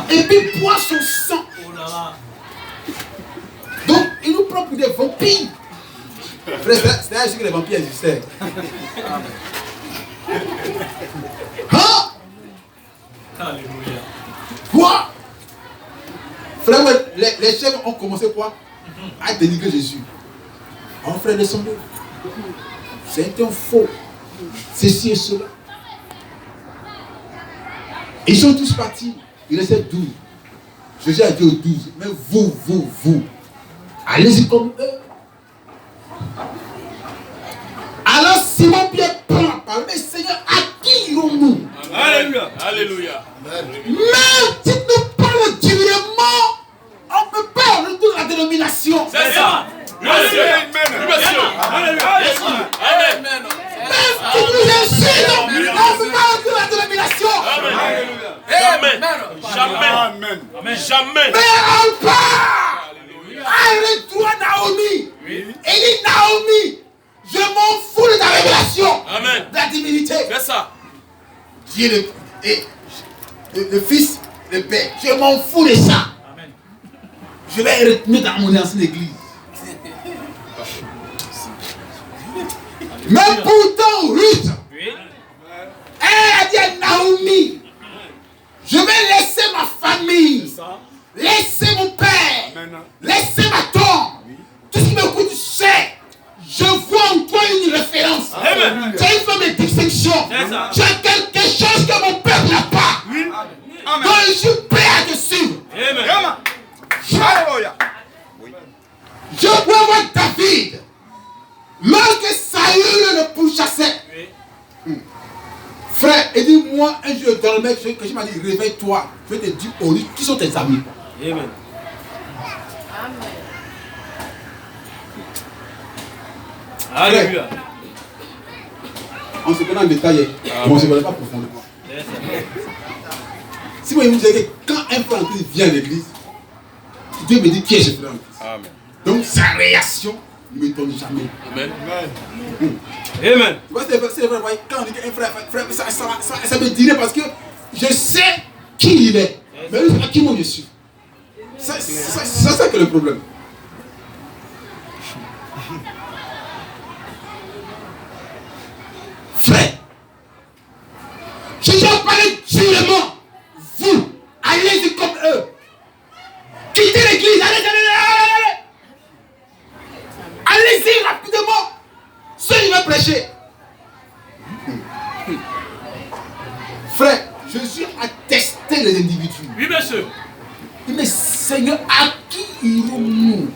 Et puis boire son sang. Donc il nous prend pour des vampires. Frère, c'est ainsi que les vampires existaient. Hein? Alléluia. Quoi? Frère, les chefs ont commencé quoi? À dénigrer Jésus. Oh frère, descendez. C'est un faux. Ceci et cela. Ils sont tous partis. Il restait 12. Jésus a dit aux 12, mais vous, allez-y comme eux. Alors Simon Pierre prend la parole, mais Seigneur, à qui irons-nous? Alléluia. Alléluia. Mais si nous parlons directement, on ne peut pas retourner à la dénomination. C'est ça. Même si nous insultons, on ne peut pas entrer dans la dénomination. Jamais. Mais on part. Arrête-toi, Naomi. Et dit, Naomi, je m'en fous de ta révélation. Amen. De la divinité. C'est ça. Dieu le Fils, le Père. Je m'en fous de ça. Amen. Je vais retourner dans mon ancienne église. Mais pourtant, Ruth, elle a dit à Naomi, je vais laisser ma famille, laisser mon père, laisser ma tante, tout ce qui me coûte cher. Je vois en toi une référence. Tu as une forme de distinction. Tu as quelque chose que mon peuple n'a pas. Donc je suis prêt à te suivre. Je vois voir David. Lorsque Saül le pourchassait. Frère, et dis-moi, un jour je dormais, que je m'ai dit, réveille-toi. Je vais te dire, oh, qui sont tes amis? Amen. Alléluia. On se connaît en détail, mais on ne se connaît pas profondément. Si vous me dites que quand un frère en Christ vient à l'église, Dieu me dit qui est ce frère en Christ. Amen. Donc sa réaction ne me donne jamais. Amen. Amen. Tu vois, c'est vrai, quand on dit qu'un frère, ça me dirait parce que je sais qui il est, mais lui, à qui moi je suis. C'est ça que est le problème. Frère, je dois parler durement. Vous, allez-y comme eux. Quittez l'église, allez. Allez-y rapidement. Seul il va prêcher. Frère, Jésus a testé les individus. Oui, monsieur. Il dit, mais Seigneur, à qui irons-nous?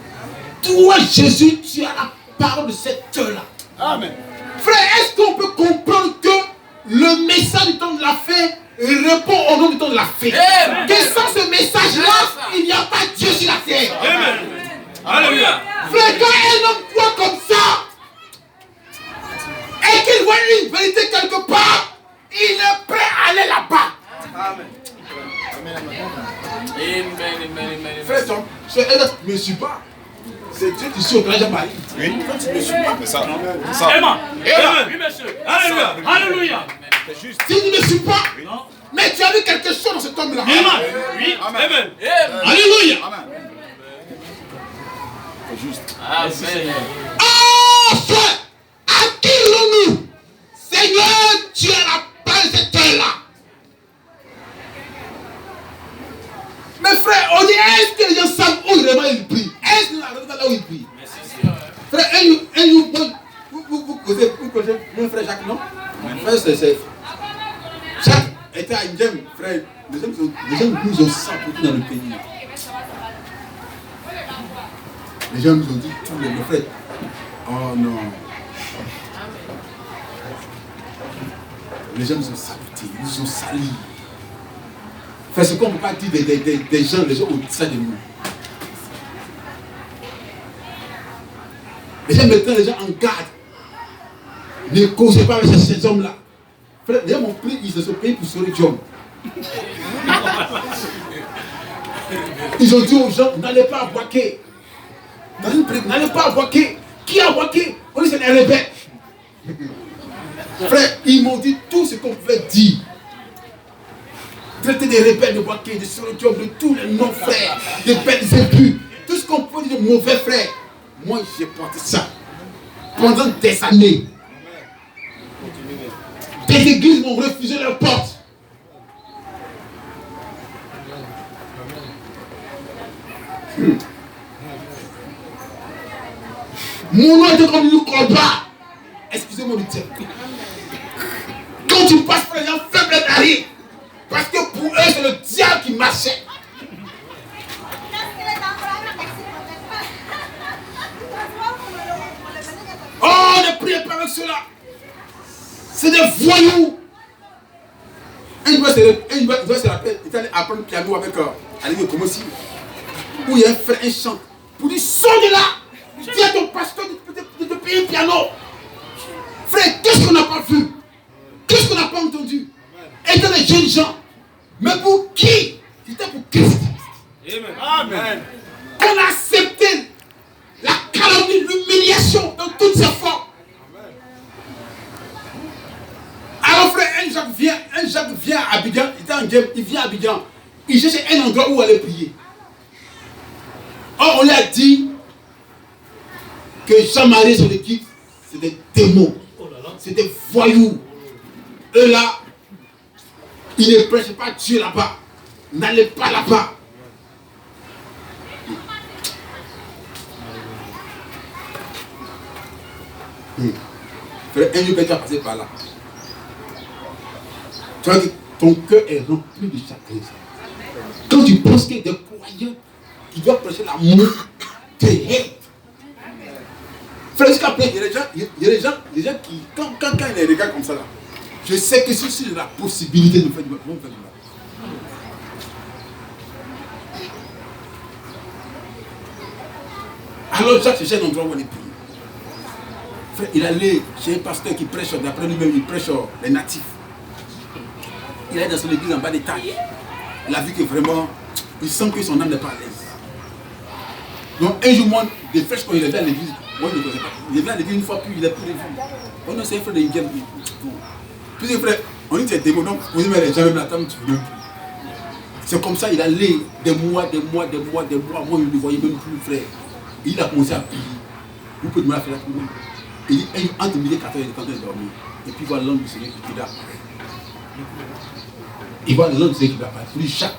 Toi, Jésus, tu as la parole de cette heure-là. Amen. Frère, est-ce qu'on peut comprendre que le message du temps de la fin répond au nom du temps de la fin? Amen. Que sans ce message-là, il n'y a pas Dieu sur la terre. Amen. Alléluia. Frère, quand un homme croit comme ça, et qu'il voit une vérité quelque part, il est prêt à aller là-bas. Amen. Frère, je ne me suis pas. C'est Dieu qui suit au collège à Paris. Oui, quand tu ne suis pas, c'est ça. Amen. Oui, monsieur. Alléluia. Alléluia. Si tu ne me suis pas, mais tu as vu quelque chose dans cet homme-là. Oui. Amen. Alléluia. Amen. Oh frère, à qui irons-nous? Seigneur, tu as la parole de cette heure-là. Mais frère, on dit, est-ce que les gens savent où vraiment ils prient? Est-ce qu'ils arrivent là où ils prient? Frère, vous connaissez mon frère Jacques, non? Frère, c'est Jacques était à Ndjem, frère. Les gens nous ont ça beaucoup dans le pays. Les gens nous ont dit, tous les frères, oh non. Les gens nous ont salutés, nous ont sali. Frère, c'est qu'on ne peut pas dire des gens, les gens au-dessus de nous. Les gens mettant les gens en garde. Ne causez pas avec ces hommes-là. Frère, les gens m'ont pris de ce pays pour sauver Dieu. Ils ont dit aux gens, n'allez pas à Boaké. N'allez pas à Boaké. Qui a Boaké? On dit c'est les rebelles. Frère, ils m'ont dit tout ce qu'on pouvait dire. Traiter des rebelles de Boaké, de Sorodium, de tous les non-frères, des belles impus. Tout ce qu'on peut dire de mauvais frères. Moi, j'ai porté ça. Pendant des années. Des églises m'ont refusé leurs portes. Mon nom était comme une combat. Excusez-moi du terme. Quand tu passes par les gens faibles d'arrière, parce que pour eux, c'est le diable qui marchait. Oh, ne priez pas avec cela. C'est des voyous. Un doit se rappeler, il est allé apprendre le piano avec Aliou Komosi. Où il y a un frère, un chant. Pour dire, sors de là. Dis à ton pasteur de te payer un piano. Frère, qu'est-ce qu'on n'a pas vu? Qu'est-ce qu'on n'a pas entendu? Étant des jeunes gens. Mais pour qui? C'était pour Christ. Amen. Qu'on a accepté la calomnie, l'humiliation dans toutes ses formes. Alors frère, un Jacques vient à Abidjan, il vient à Abidjan, il cherche un endroit où aller prier. Or on lui a dit que Jean-Marie et son équipe, c'est des démons, c'est des voyous. Eux là, ils ne prêchent pas Dieu là-bas. N'allez pas là-bas. Frère, un jour, tu vas passer par là. Tu vois que ton cœur est rempli de chagrin. Quand tu penses qu'il y a des croyants qui doivent prêcher l'amour, tu es. Frère, jusqu'après, il y a des gens qui, quand ils les regardent comme ça, là, je sais que si j'ai la possibilité de faire du mal, ils vont faire du mal. Alors, Jacques cherchait un endroit où aller prier. Frère, il allait chez un pasteur qui prêche, d'après lui-même, il prêche les natifs. Il est dans son église en bas des tailles. Il a vu que vraiment, il sent que son âme n'est pas à l'aise. Donc un jour, moi, des frères, quand il est venu à l'église, moi je ne connaissais pas. Il est venu à l'église une fois, puis il est plus de vie. Oh non, c'est un frère de Ingen. Puis frère, on dit que c'est démon, donc vous n'avez jamais la table, tu veux même plus. C'est comme ça, il allait des mois, moi je ne le voyais même plus, frère. Et il a commencé à prier. Vous pouvez demander à faire la prière. Il dit, entre midi et 14 heures, il est en train de dormir. Et puis il voit l'homme du Seigneur qui est là. Il voit l'homme du Seigneur qui est là. Il dit, Jacques,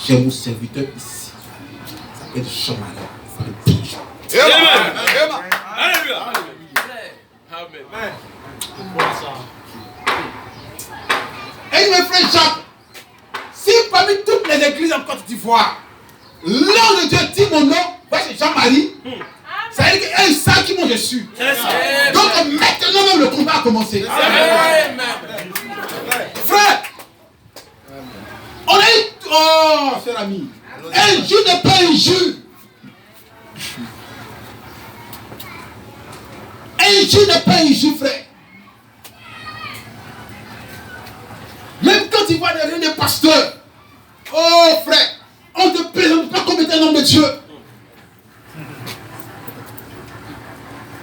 j'ai mon serviteur ici. Ça s'appelle Jean-Marie. Il faut le prier. Amen. Alléluia. Amen. Et mes frères Jacques, si parmi toutes les églises en Côte d'Ivoire, l'homme de Dieu dit mon nom, moi c'est Jean-Marie, ça veut dire qu'ils savent qui moi je suis. Donc maintenant même le combat a commencé. Frère, on a eu, oh cher ami, un jour n'est pas un jour. Un jour n'est pas un jour, frère. Même quand tu vois des pasteurs, oh frère, on ne te présente pas comme étant un homme de Dieu.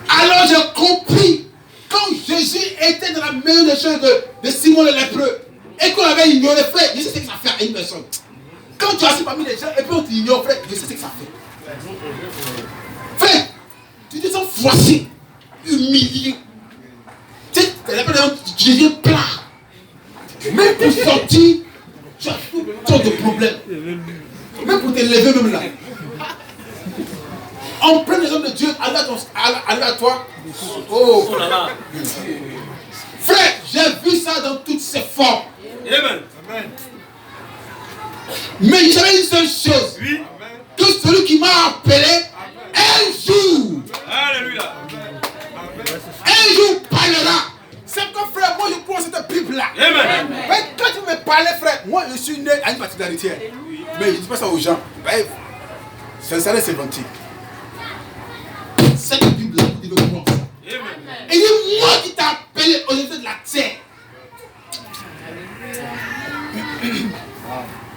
Alors j'ai compris, quand Jésus était dans la maison des choses de Simon le lépreux, et qu'on avait ignoré, frère, je sais ce que ça fait à une personne. Quand tu es assis parmi les gens et puis on t'ignore, frère, je sais ce que ça fait. Frère, tu te sens froissé, humilié. Tu sais, tu deviens plat. Même pour sortir, tu as tout sortes de problèmes. Même pour te lever, même là. On prend les hommes de Dieu, allez à toi. Oh, frère, j'ai vu ça dans toutes ses formes. Amen. Mais j'avais une seule chose. Oui. Que celui qui m'a appelé, un jour, Alléluia. un jour parlera. C'est comme frère, moi je crois cette Bible-là. Amen. Mais quand tu me parlais, frère, moi je suis né à une particularité. Mais je ne dis pas ça aux gens. C'est ça, c'est gentil. Cette Bible-là, vous devez comprendre ça. Amen. Et c'est moi qui t'ai appelé aux yeux de la terre.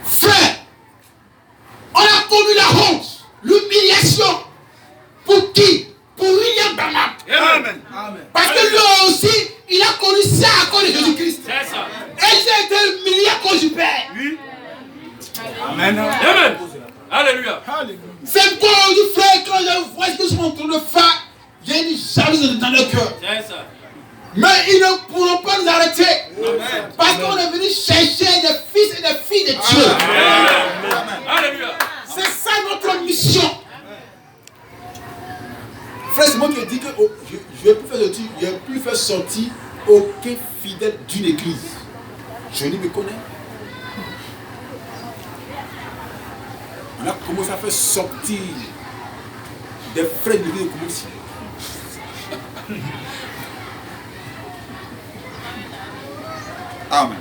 Frère, on a connu la honte, l'humiliation. Pour qui? Pour William Branham. Amen. Parce que lui aussi, il a connu ça à cause de Jésus-Christ. C'est ça. Et j'ai été humilié à cause du Père. Oui. Amen. Amen. Alléluia. C'est quoi on dit, frère, quand je vois ce que je suis en train de faire, j'ai une jalousie dans le cœur. C'est ça. Mais ils ne pourront pas nous arrêter. Amen. Parce qu'on est venu chercher des fils et des filles de Dieu. Amen. Alléluia. C'est ça notre mission. Frère, c'est moi qui ai dit que je n'ai plus faire sortir aucun fidèle d'une église. Je ne me connais. On a commencé à faire sortir des frères de l'église comme si. Amen.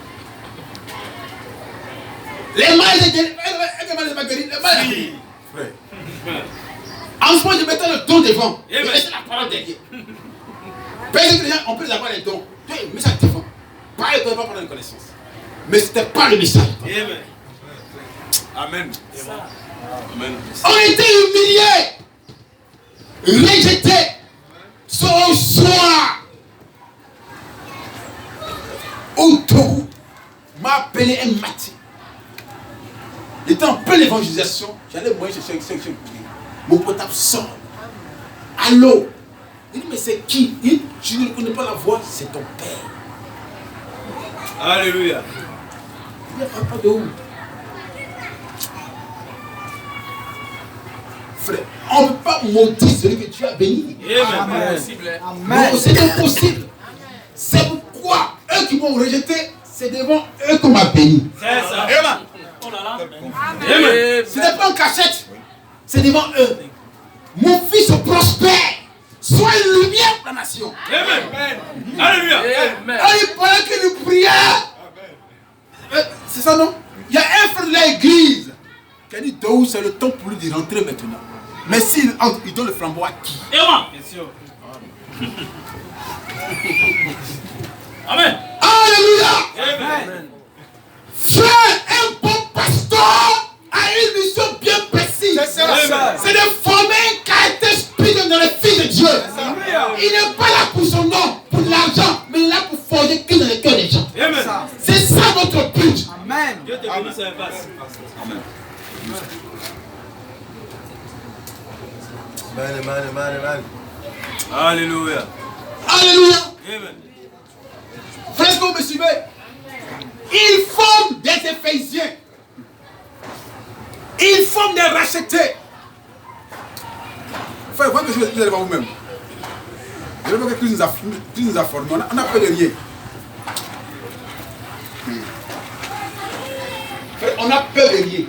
Les malades de Marguerite, les malades. Frère. En ce moment, je mettais le don devant. Je Amen. laissais la parole derrière. Peut-être que les gens, on peut les avoir les dons. Tu as le message devant. Pas les dons, pas prendre une connaissance. Mais ce n'était pas le message. Amen. Amen. Amen. On était humiliés, rejetés, sans soin. Autour m'a appelé un matin. J'étais en pleine évangélisation. J'allais moi chercher mon portable sort. Allô? Il dit, mais c'est qui? Il dit, je ne connais pas la voix, c'est ton père. Alléluia. Il dit, papa de où? Frère, on ne peut pas maudire celui que tu as béni. Amen. Non, c'est impossible. C'est pourquoi eux qui m'ont rejeté, c'est devant eux qu'on m'a béni. C'est ça. Amen. Oh là là. Amen. Ce n'est pas en cachette, c'est devant eux. Mon fils prospère. Sois une lumière pour la nation. Amen. Alléluia. Amen. Il paraît que nous prions. C'est ça, non? Il y a un frère de l'église qui a dit Daou, c'est le temps pour lui de rentrer maintenant. Mais s'il entre, il donne le flambeau à qui? Amen. Bien sûr. Amen. Alléluia. Amen. Frère, un bon pasteur a une mission bien précise. C'est de former un caractère spirituel dans les filles de Dieu. Il n'est pas là pour son nom, pour l'argent, mais il est là pour forger que dans le cœur des gens. Amen. C'est ça notre but. Amen. Dieu te bénisse et passe. Amen. Alléluia. Alléluia. Amen. Frère, est-ce que vous me suivez? Ils forment des Éphésiens. Ils forment des rachetés. Frère, voyez que je vous allez voir vous-même. Je veux que Christ nous a formés. On n'a peur de rien. Frère, on a peur de rien.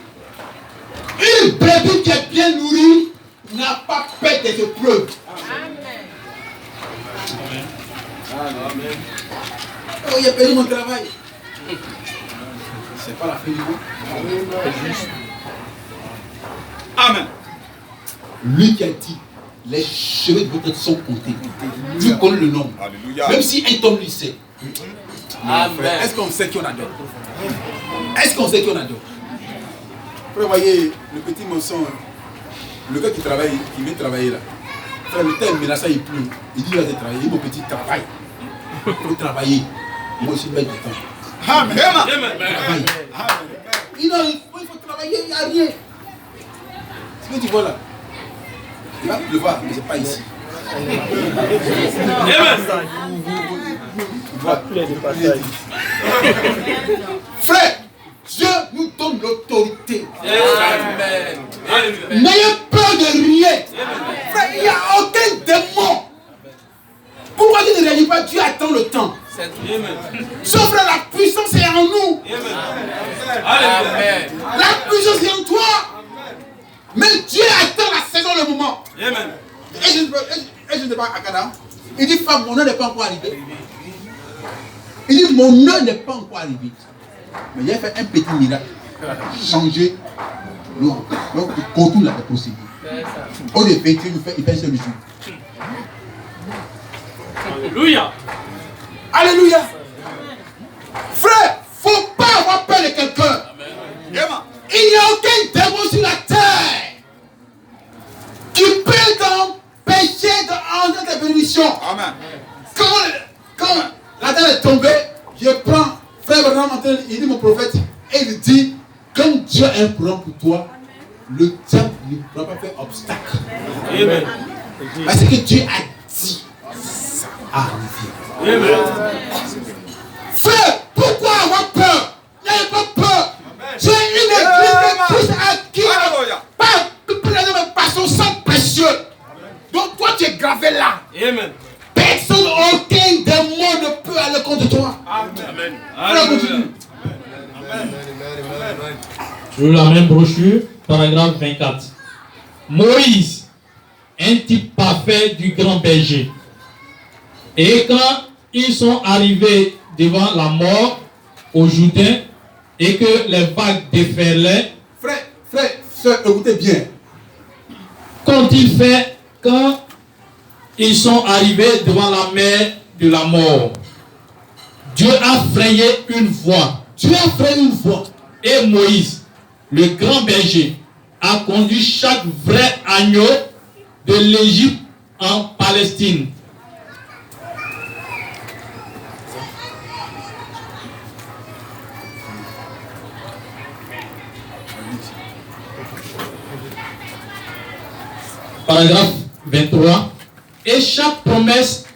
Une brebis qui est bien nourrie n'a pas peur des épreuves. Amen. Oh, il a perdu mon travail. C'est pas la fin du monde. Amen. Lui qui a dit, les cheveux de votre tête sont comptés. Lui connaît le nom. Alléluia. Même si un homme lui sait. Amen. Est-ce qu'on sait qui on adore? Est-ce qu'on sait qui on adore? Frère, voyez, le petit mensonge, le gars qui travaille, qui vient travailler là. Frère, le temps menaçant, il pleut. Il dit, il va travailler, mon petit travail. Il faut travailler. Moi aussi, je mets du temps. Amen. Travaille. Il faut travailler, il n'y a rien. Ce que tu vois là, il va pleuvoir, mais ce n'est pas ici. Frère, Dieu nous donne l'autorité. N'ayez peur de rien. Frère, il n'y a aucun démon. Pourquoi Dieu ne réagit pas? Dieu attend le temps. Sauf que la puissance est en nous. Amen. La puissance est en toi. Mais Dieu attend la saison, le moment. Amen. Et je ne sais pas à Canada. Il dit, femme, mon heure n'est pas encore arrivé. Il dit, mon heure n'est pas encore arrivé. Mais il a fait un petit miracle. Changer le contour de la procédure. Au début, il fait seul jour. Alléluia. Alléluia. Frère, il ne faut pas avoir peur de quelqu'un. Il n'y a aucun démon sur la terre qui peut t'empêcher d'entrer ta bénédiction. Amen. Quand la terre est tombée, je prends frère Abraham, il dit mon prophète, et il dit, comme Dieu a un programme pour toi, le diable ne pourra pas faire obstacle. Amen. Parce que Dieu a dit, ça arrive. Amen. Frère, pourquoi avoir peur? N'ayez pas peur. J'ai une église de Christ à qui par son sang précieux. Donc toi tu es gravé là. Amen. Personne, aucun démon ne peut aller contre toi. Amen. Alléluia. Sur la même brochure, paragraphe 24. Moïse, un type parfait du grand berger. Et quand ils sont arrivés devant la mort au Jourdain et que les vagues déferlaient, Frère, soeur, écoutez bien. qu'ont-ils fait quand ils sont arrivés devant la mer de la mort? Dieu a frayé une voie. Dieu a frayé une voie. Et Moïse, le grand berger, a conduit chaque vrai agneau de l'Égypte en Palestine. Paragraphe 23. Et chaque promesse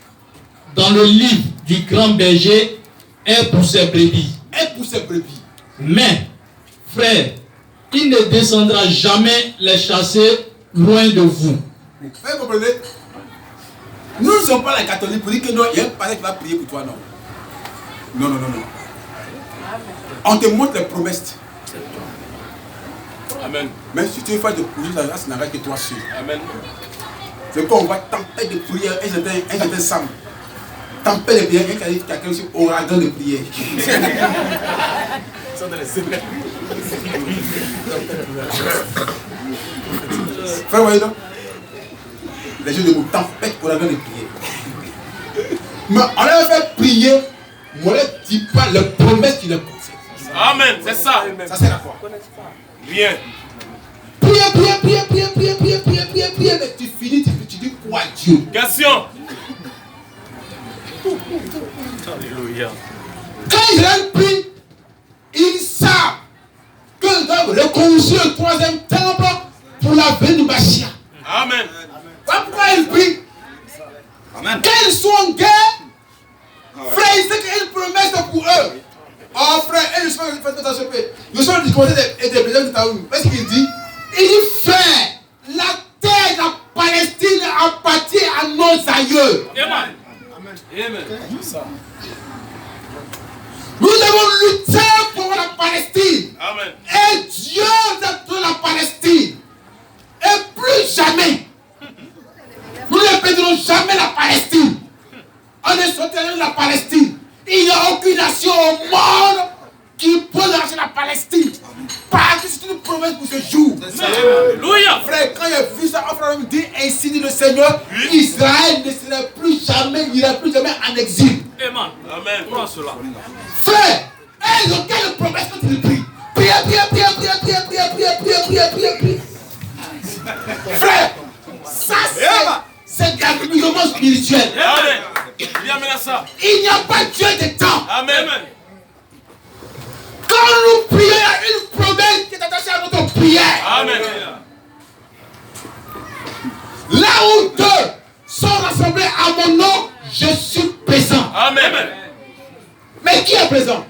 dans le livre du grand berger est pour ses brebis. Est pour ses brebis. Mais, frère, il ne descendra jamais les chasser loin de vous. Vous comprenez? Nous ne sommes pas les catholiques pour dire que non, il y a un pasteur qui va prier pour toi, non. Non, non, non, non. On te montre les promesses. Amen. Mais si tu fais de prier, ça n'arrête que toi seul. Amen. C'est quand on voit tempête de prière, un certain Sam. Tempête de prière, quelqu'un aussi ouragan de prière. Frère, voyez donc. Les jeux de mots, tempête, ouragan de prière. Mais on a fait prier, mais on ne dit pas les promesses qu'il a concernent. Amen, c'est ça. Ça sert à quoi? Bien. Prier, mais tu finis, tu dis quoi Dieu? Question. Alléluia. Quand Israël prie, ils savent qu'ils doivent reconstruire le troisième temple pour la venue du Mashiach. Amen. Voilà pourquoi ils prient. Amen. Quand ils sont en guerre, frère, ils savent qu'il y a une promesse pour eux. Oh frère, ils sont attention. Nous sommes du côté des présidents de Taoum. Qu'est-ce qu'il dit? Il dit, frère, la terre de la Palestine appartient à nos aïeux. Amen. Amen. Nous devons lutter pour la Palestine. Amen. Et Dieu nous a donné la Palestine. Et plus jamais, nous ne perdrons jamais la Palestine. On est sorti de la Palestine. Il n'y a aucune nation au monde qui peut lâcher la Palestine. Parce que c'est une promesse pour ce jour. Alléluia. Frère, quand j'ai vu ça, on frère me dit, ainsi dit le Seigneur, Israël ne sera plus jamais, il n'ira plus jamais en exil. Amen. Amen. Prends cela. Frère, ils ont quelle promesse quand ils prient? Priez. Frère, ça c'est de la mouvement spirituel. Amen. Viens maintenant ça. Il n'y a pas Dieu de temps. Amen. Quand nous prions, il y a une promesse qui est attachée à notre prière. Amen. Là où deux sont rassemblés à mon nom, je suis présent. Amen. Mais qui est présent?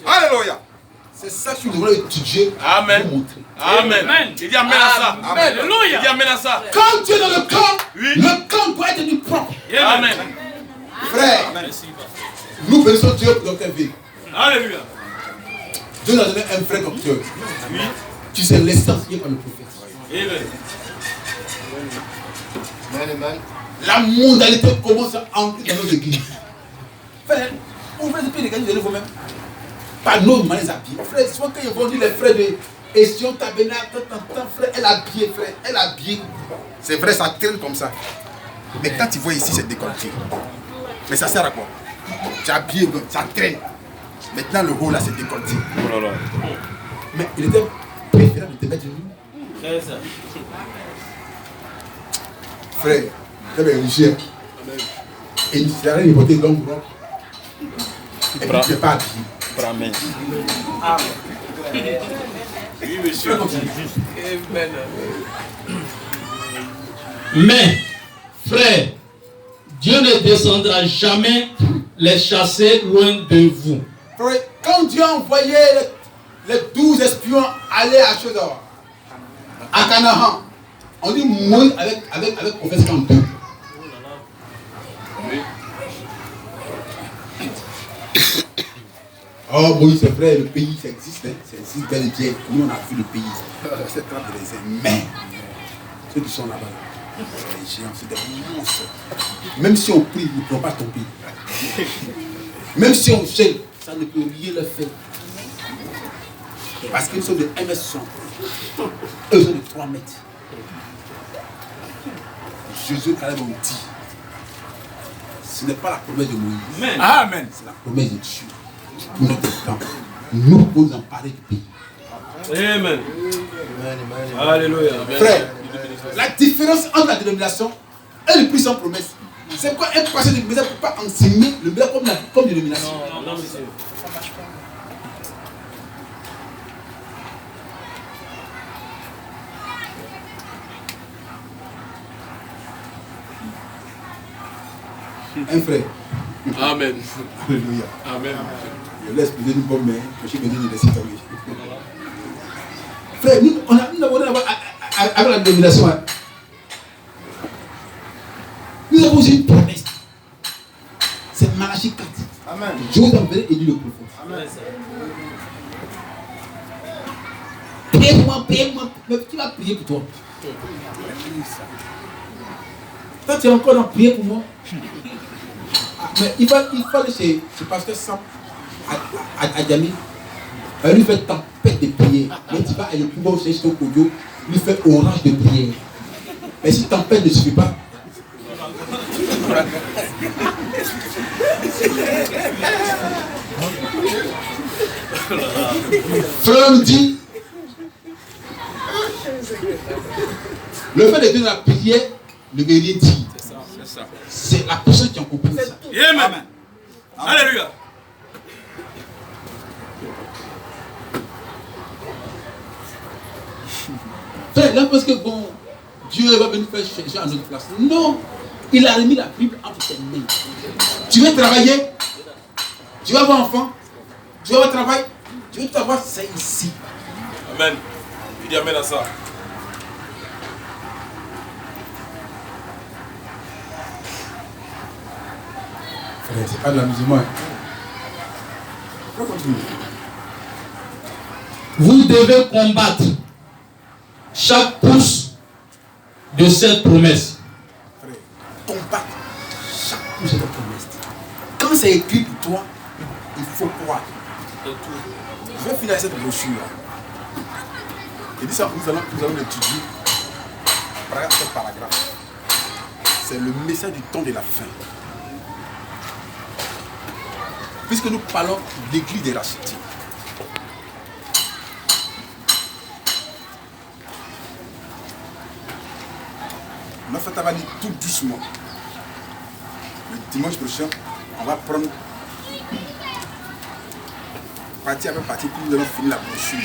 Alléluia. C'est ça que nous devons étudier. Amen. Amen. Il dit amen à ça. Alléluia. Il dit amen à ça. Quand Dieu est dans le camp, Oui. le camp doit être du propre. Amen. Frère, nous bénissons Dieu pour notre vie. Alléluia. Dieu nous a donné un vrai docteur. Oui. Tu sais l'essentiel par le prophète. Amen. La mondialité commence à entrer dans nos églises. Frère, ouvrez les pieds des églises de vous-même. Par nos manières habillées. Frère, souvent quand ils vont dire les frères de Ession, Tabernacle, frère, elle a habillé, frère, elle a habillé. C'est vrai, ça traîne comme ça. Mais quand tu vois ici, c'est décolleté. Mais ça sert à quoi? Tu as habillé, ça traîne. Maintenant, le haut là, c'est décolleté. Oh là là. Mais il était préférable de te mettre nu. C'est ça. Frère, tu es religieux. Et il s'est arrêté de porter longue robe. Et puis tu n'es pas habillé. Amen. Oui, monsieur. Amen. Mais, frère, Dieu ne descendra jamais les chasser loin de vous. Frère, quand Dieu a envoyé les 12 espions aller à Chodor, à Canaan, on dit Moïse avec prophète 42. Oh Moïse, c'est vrai, le pays, ça existe, hein. Ça existe bel et bien. Nous, on a vu le pays. C'est très intéressant. Mais, ceux qui sont là-bas, c'est des géants, c'est des monstres. Même si on prie, ils ne pourront pas tomber. Même si on gêne, ça ne peut rien leur faire. Parce qu'ils sont de 1,60 m. Eux sont de 3 mètres. Jésus Caleb ont dit, ce n'est pas la promesse de Moïse. Amen. C'est la promesse de Dieu. Pour notre temps. Nous pouvons en parler du pays. Amen. Alléluia. Frère, la différence entre la dénomination et le prix sans promesse, c'est pourquoi un pasteur de message ne peut pas enseigner le message comme dénomination. Non, monsieur. Un frère. Amen. Alléluia. Amen. Je laisse poser une bonne main, que je vais donner des cités. Frère, nous avons avec la dénomination. Nous avons une promesse. C'est Malachie 4. Amen. Je vous enverrai Élie le prophète. Amen. Priez-moi. Mais qui va prier pour toi? Toi, tu es encore dans prier pour moi. Mais il faut aller chez pasteur Sam à Djamil. Lui fait tempête de prière. Mais tu vas aller plus bas chez ton Kodio, lui fait orage de prière. Mais si tempête ne suffit pas, frère me dit, le fait d'être dans la prière ne veut rien dire. C'est la personne qui en comprend ça. Amen. Alléluia. Frère, là parce que bon, Dieu va venir faire chercher à notre place. Non, il a remis la Bible entre tes mains. Tu veux travailler, tu vas avoir enfant, tu vas avoir travail, tu veux tout avoir, c'est ici. Amen. Il dit amen à ça. Frère, c'est pas de l'amusement. Vous devez combattre chaque pouce de cette promesse. Frère, combattre chaque pouce de cette promesse. Quand c'est écrit pour toi, il faut croire. Je vais finir cette brochure. Et dit ça, nous allons l'étudier paragraphe par paragraphe. C'est le message du temps de la fin. Puisque nous parlons de l'église des rachetés. On a fait travailler tout doucement. Le dimanche prochain, on va prendre partie après partie, puis nous allons finir la brochure.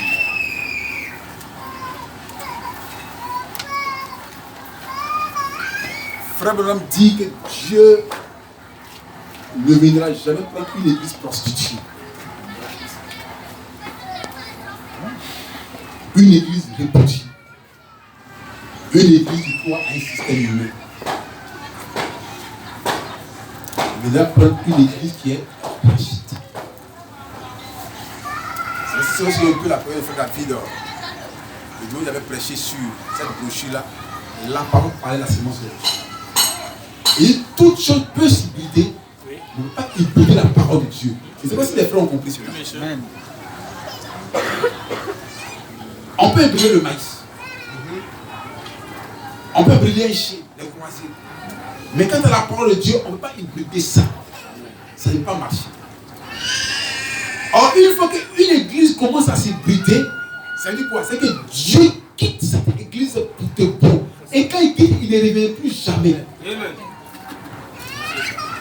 Frère Branham dit que Dieu ne viendra jamais prendre une église prostituée. Une église répudiée. Une église qui croit à un système humain. Il viendra prendre une église qui est rachetée. C'est aussi un peu la première fois David. Le Dieu avait prêché sur cette brochure-là. La parole parlait de la sémence de la. Et toute chose peut s'hybrider. Ne pas hybrider la parole de Dieu. Je ne sais pas si les frères ont compris cela. On peut hybrider le maïs. On peut hybrider un chien, les croisiers. Mais quand on a la parole de Dieu, on ne peut pas hybrider ça. Ça ne va pas marcher. Or, une fois qu'une église commence à s'hybrider, ça veut dire quoi? C'est que Dieu quitte cette église pour te bon. Et quand il quitte, il ne revient plus jamais. Amen.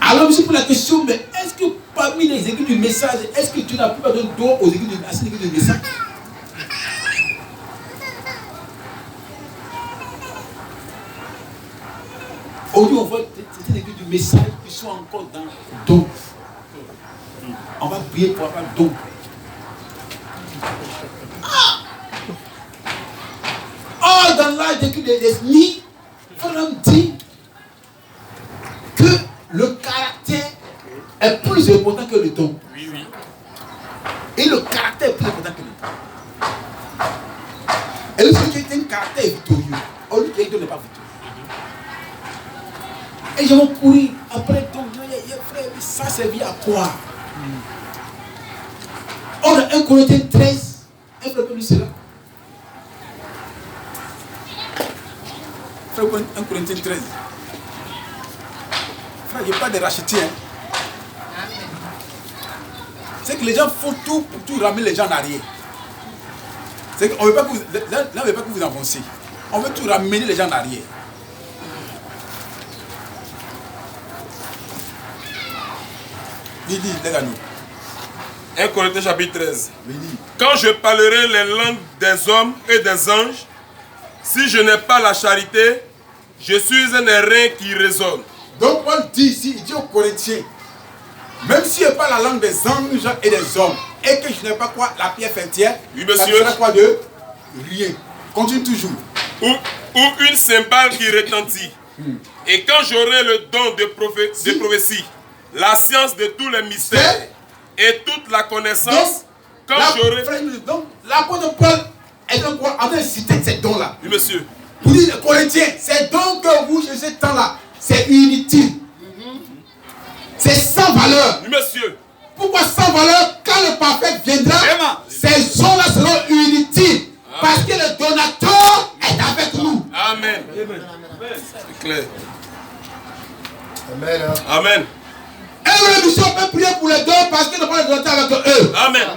Alors, je me pose la question, mais est-ce que parmi les églises du message, est-ce que Dieu n'a plus besoin d'eau aux églises à cette église du message? Aujourd'hui, on voit certaines églises du message qui sont encore dans don. On va prier pour avoir don. Oh, dans l'âge des nuits, on dit que le caractère est plus important que le don. Oui, oui. Et le caractère est plus important que le don. Et le Seigneur qui a un caractère victorieux. Or, lui qui n'est pas victorieux. Et je vais courir après ton frère, ça servit à quoi? Or, dans 1 Corinthiens 13, un frère peut lui cela. Frère, 1 Corinthiens 13. Frère, il n'y a pas de racheter. Hein. C'est que les gens font tout pour tout ramener les gens en arrière. C'est qu'on ne veut pas que vous, là, on ne veut pas que vous avancez. On veut tout ramener les gens en arrière. Dis, les gars, nous. 1 Corinthiens chapitre 13. Quand je parlerai les langues des hommes et des anges, si je n'ai pas la charité, je suis un airain qui résonne. Donc Paul dit ici, il dit aux Corinthiens, même si je n'ai pas la langue des anges et des hommes, et que je n'ai pas quoi, la pierre fêtière, oui, ça sera quoi de rien. Continue toujours. Ou une cymbale qui retentit. Et quand j'aurai le don de prophétie, la science de tous les mystères et toute la connaissance, quand j'aurai... Donc, l'apôtre Paul est en train de citer ces dons-là. Oui, monsieur. Vous dites, les Corinthiens, ces dons que vous cherchez ce temps-là, c'est inutile. C'est sans valeur. Oui, monsieur. Pourquoi sans valeur? Quand le parfait viendra, ces dons-là seront inutiles. Parce que le donateur est avec nous. Amen. C'est clair. Amen. Amen. Et l'émission peut prier pour les dons parce qu'il n'a pas le donateur avec eux. Amen.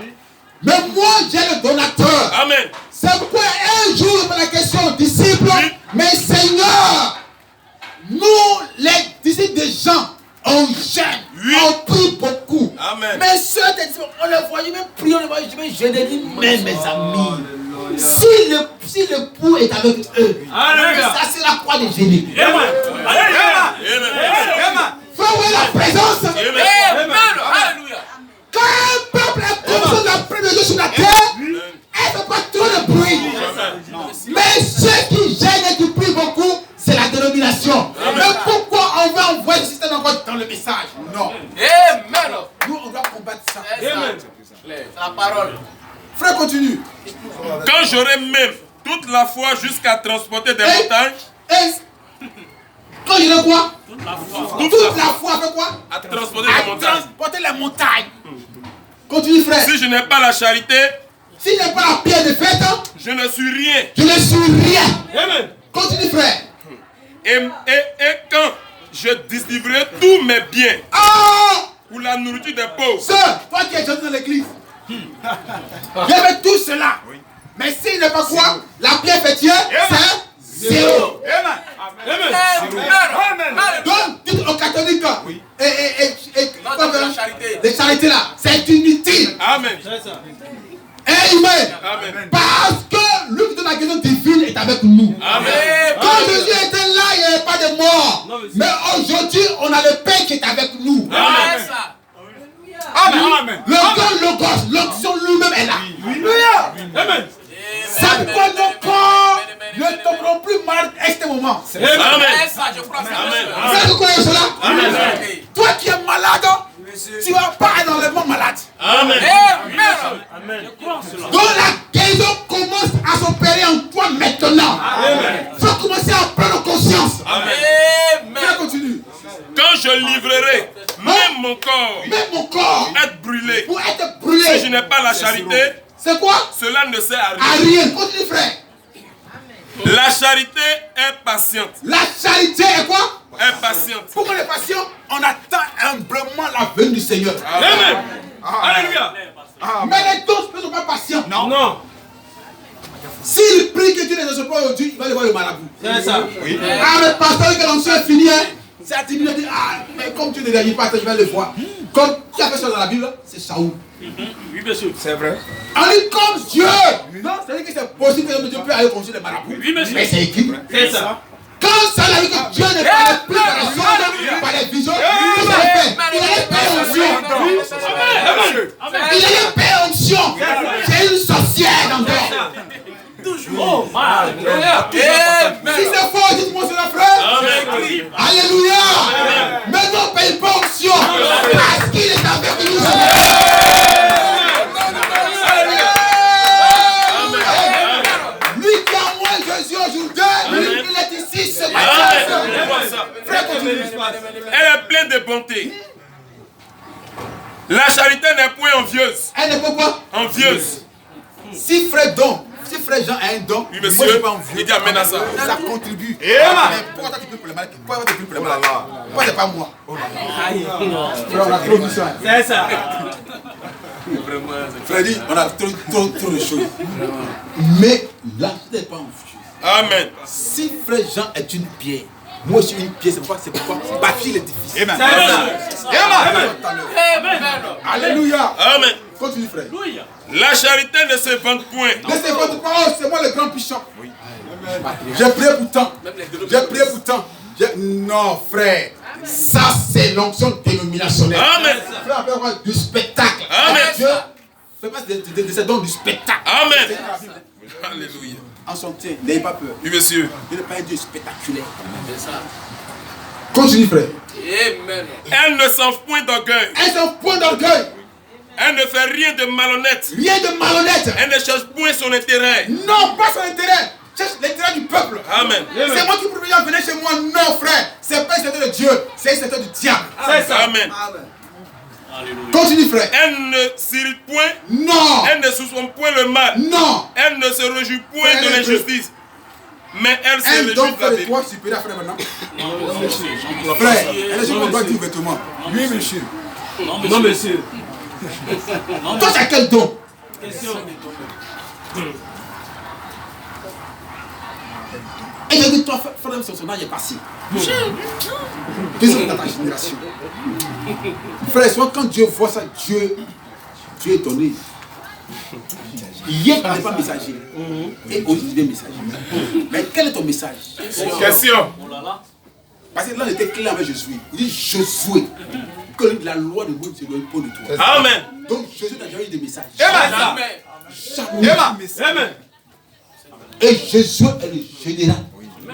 Mais moi, j'ai le donateur. Amen. C'est pourquoi un jour, je pose la question aux disciples, oui. Mais Seigneur, nous, les disciples des gens, on gêne, oui. On prie beaucoup. Amen. Mais ceux des disciples, on les voit, je vais prier, on les voit, je vais gêner. Mais mes amis, si l'époux est avec eux, ça sera quoi de gêner? Faut voir la présence. Alléluia. Quand un peuple est conscient de la première Dieu sur la terre, elle ne fait pas trop de bruit. Mais ceux qui gênent et qui prient beaucoup, c'est la dénomination. Mais pourquoi on va envoyer le système encore dans le message? Non. Amen. Nous, on doit combattre ça. Amen. La parole. Frère, continue. Quand j'aurai même toute la foi jusqu'à transporter des montagnes. Quand j'aurai quoi? Toute la foi fait quoi? À transporter les montagnes. Transporter les montagnes. Continue, frère. Si je n'ai pas la charité, si je n'ai pas la pierre de fête, je ne suis rien. Je ne suis rien. Amen. Continue, frère. Et quand je distribuerai tous mes biens pour la nourriture des pauvres. Sœur, toi qui es jeune dans l'église, j'avais tout cela. Oui. Mais s'il n'est pas quoi, la pierre fêtière, c'est zéro. Donc, dites aux catholiques, oui. Les charités là, c'est inutile. Amen. Amen. Amen. Parce que lui qui donne la guérison divine est avec nous. Amen. Quand Jésus était là, il n'y avait pas de mort. Mais aujourd'hui, on a le Père qui est avec nous. Amen. Amen. Le Logos, l'onction lui-même est là. Amen. Ça pourquoi nos corps ne tomberont plus malades à ce moment. Amen. Vous connaissez cela? Amen. Toi qui es malade, tu ne vas pas être enlèvement malade. Amen. Amen. Donc la guérison commence à s'opérer en toi maintenant. Il faut commencer à prendre conscience. Amen. Continue. Quand je livrerai même mon corps être brûlé, pour être brûlé, si je n'ai pas la charité, c'est quoi? Cela ne sert à rien. À rien. Continue, frère. La charité est patiente. La charité est quoi? Est patiente. Pourquoi on est patient? On attend humblement la venue du Seigneur. Amen. Alléluia. Mais les dons ne sont pas patients. Non. S'il prie que Dieu ne reçoit pas aujourd'hui, il va aller voir le marabout. C'est ça. Oui. Ah, mais pasteur, que l'onction est finie, c'est à 10 minutes. Ah, mais comme tu ne réagis pas, je vais le voir. Comme qui a fait ça dans la Bible, c'est Saoul. Oui, monsieur. C'est vrai. On dit comme Dieu. Non, c'est-à-dire que c'est possible que Dieu peut aller construire les marabouts. Oui, monsieur. Mais c'est écrit. C'est ça. Quand ça a dit que Dieu ne parlait plus par les sondes, par les visions, il allait payer onction. Il allait payer onction. C'est une sorcière encore. Toujours. Si c'est faux, dites-moi c'est la frère. Alléluia. Maintenant, on ne paye pas onction parce qu'il est avec nous. Lui qui a moins Jésus aujourd'hui, il est ici ce matin. Frère, continue. Elle est pleine de bonté. La charité n'est point envieuse. Elle n'est pas quoi? Envieuse. Si frère donne, si frère Jean a un don, Oui, moi je monsieur. suis pas envieux. Il dit amen à ça. Ça contribue. Et amen. Mais pourquoi toi tu peux pour le mal? Pourquoi toi tu peux pour le mal? Pourquoi c'est pas moi? Frère, on a trop vu ça. C'est ça. Freddy, on a trop de choses. Mais là, tu n'es pas envieux. Amen. Si frère Jean est une pierre, moi je suis une pierre, c'est pourquoi bâtir l'édifice. C'est ça. Alléluia. Amen. Continue frère. La charité ne se vante point. Laissez votre parole, c'est moi le grand puissant. Oui. J'ai prié pourtant. J'ai prié pourtant. Non, frère. Ça, c'est l'onction dénominationnelle. Amen. Frère, appelle moi du spectacle. Amen. Dieu fait pas de ces dons du spectacle. Amen. Alléluia. En son temps, n'ayez pas peur. Oui, monsieur. Dieu n'est pas un Dieu spectaculaire. Continue, frère. Amen. Elle ne s'enfle point d'orgueil. Elle est un point d'orgueil. Elle ne fait rien de malhonnête. Rien de malhonnête. Elle ne cherche point son intérêt. Non, pas son intérêt. Cherche l'intérêt du peuple. Amen. C'est moi qui peux venir chez moi. Non, frère. C'est pas un secteur de Dieu. C'est un secteur du diable. C'est ça. Amen. Continue, frère. Elle ne s'irrite point. Non. Elle ne soupçonne point le mal. Non. Elle ne se réjouit point de l'injustice. Mais elle se Un réjouit don de la fait de vérité. toi supérieur, frère, maintenant. Frère, elle est sur mon doigt, dit ouvertement. Oui, monsieur. Non, monsieur. Toi, tu as quel don? Et j'ai dit, toi, frère, son âge est passé. Qu'est-ce dans ta génération? Frère, soit quand Dieu voit ça, Dieu est étonné. Hier, tu n'es pas messager. Et aujourd'hui, tu es messager. Mais quel est ton message? Question. Parce que là, on était clair avec Josué. Il dit Josué, que la loi de Dieu se doit imposer de toi. Amen. Donc Josué n'a jamais eu de message. Amen. Jamais eu de message. Amen. Et Josué est le général.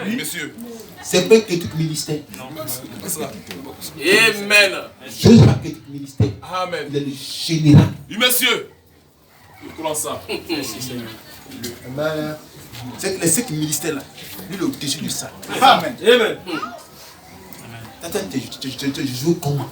Oui, monsieur. C'est pas un critique ministère. Amen. Josué n'est pas un critique ministère. Amen. Il est le général. Oui, monsieur. Je crois ça. C'est que les 5 ministères là, lui il est au-dessus du sang. Amen. Amen. Attends, tu joues comment?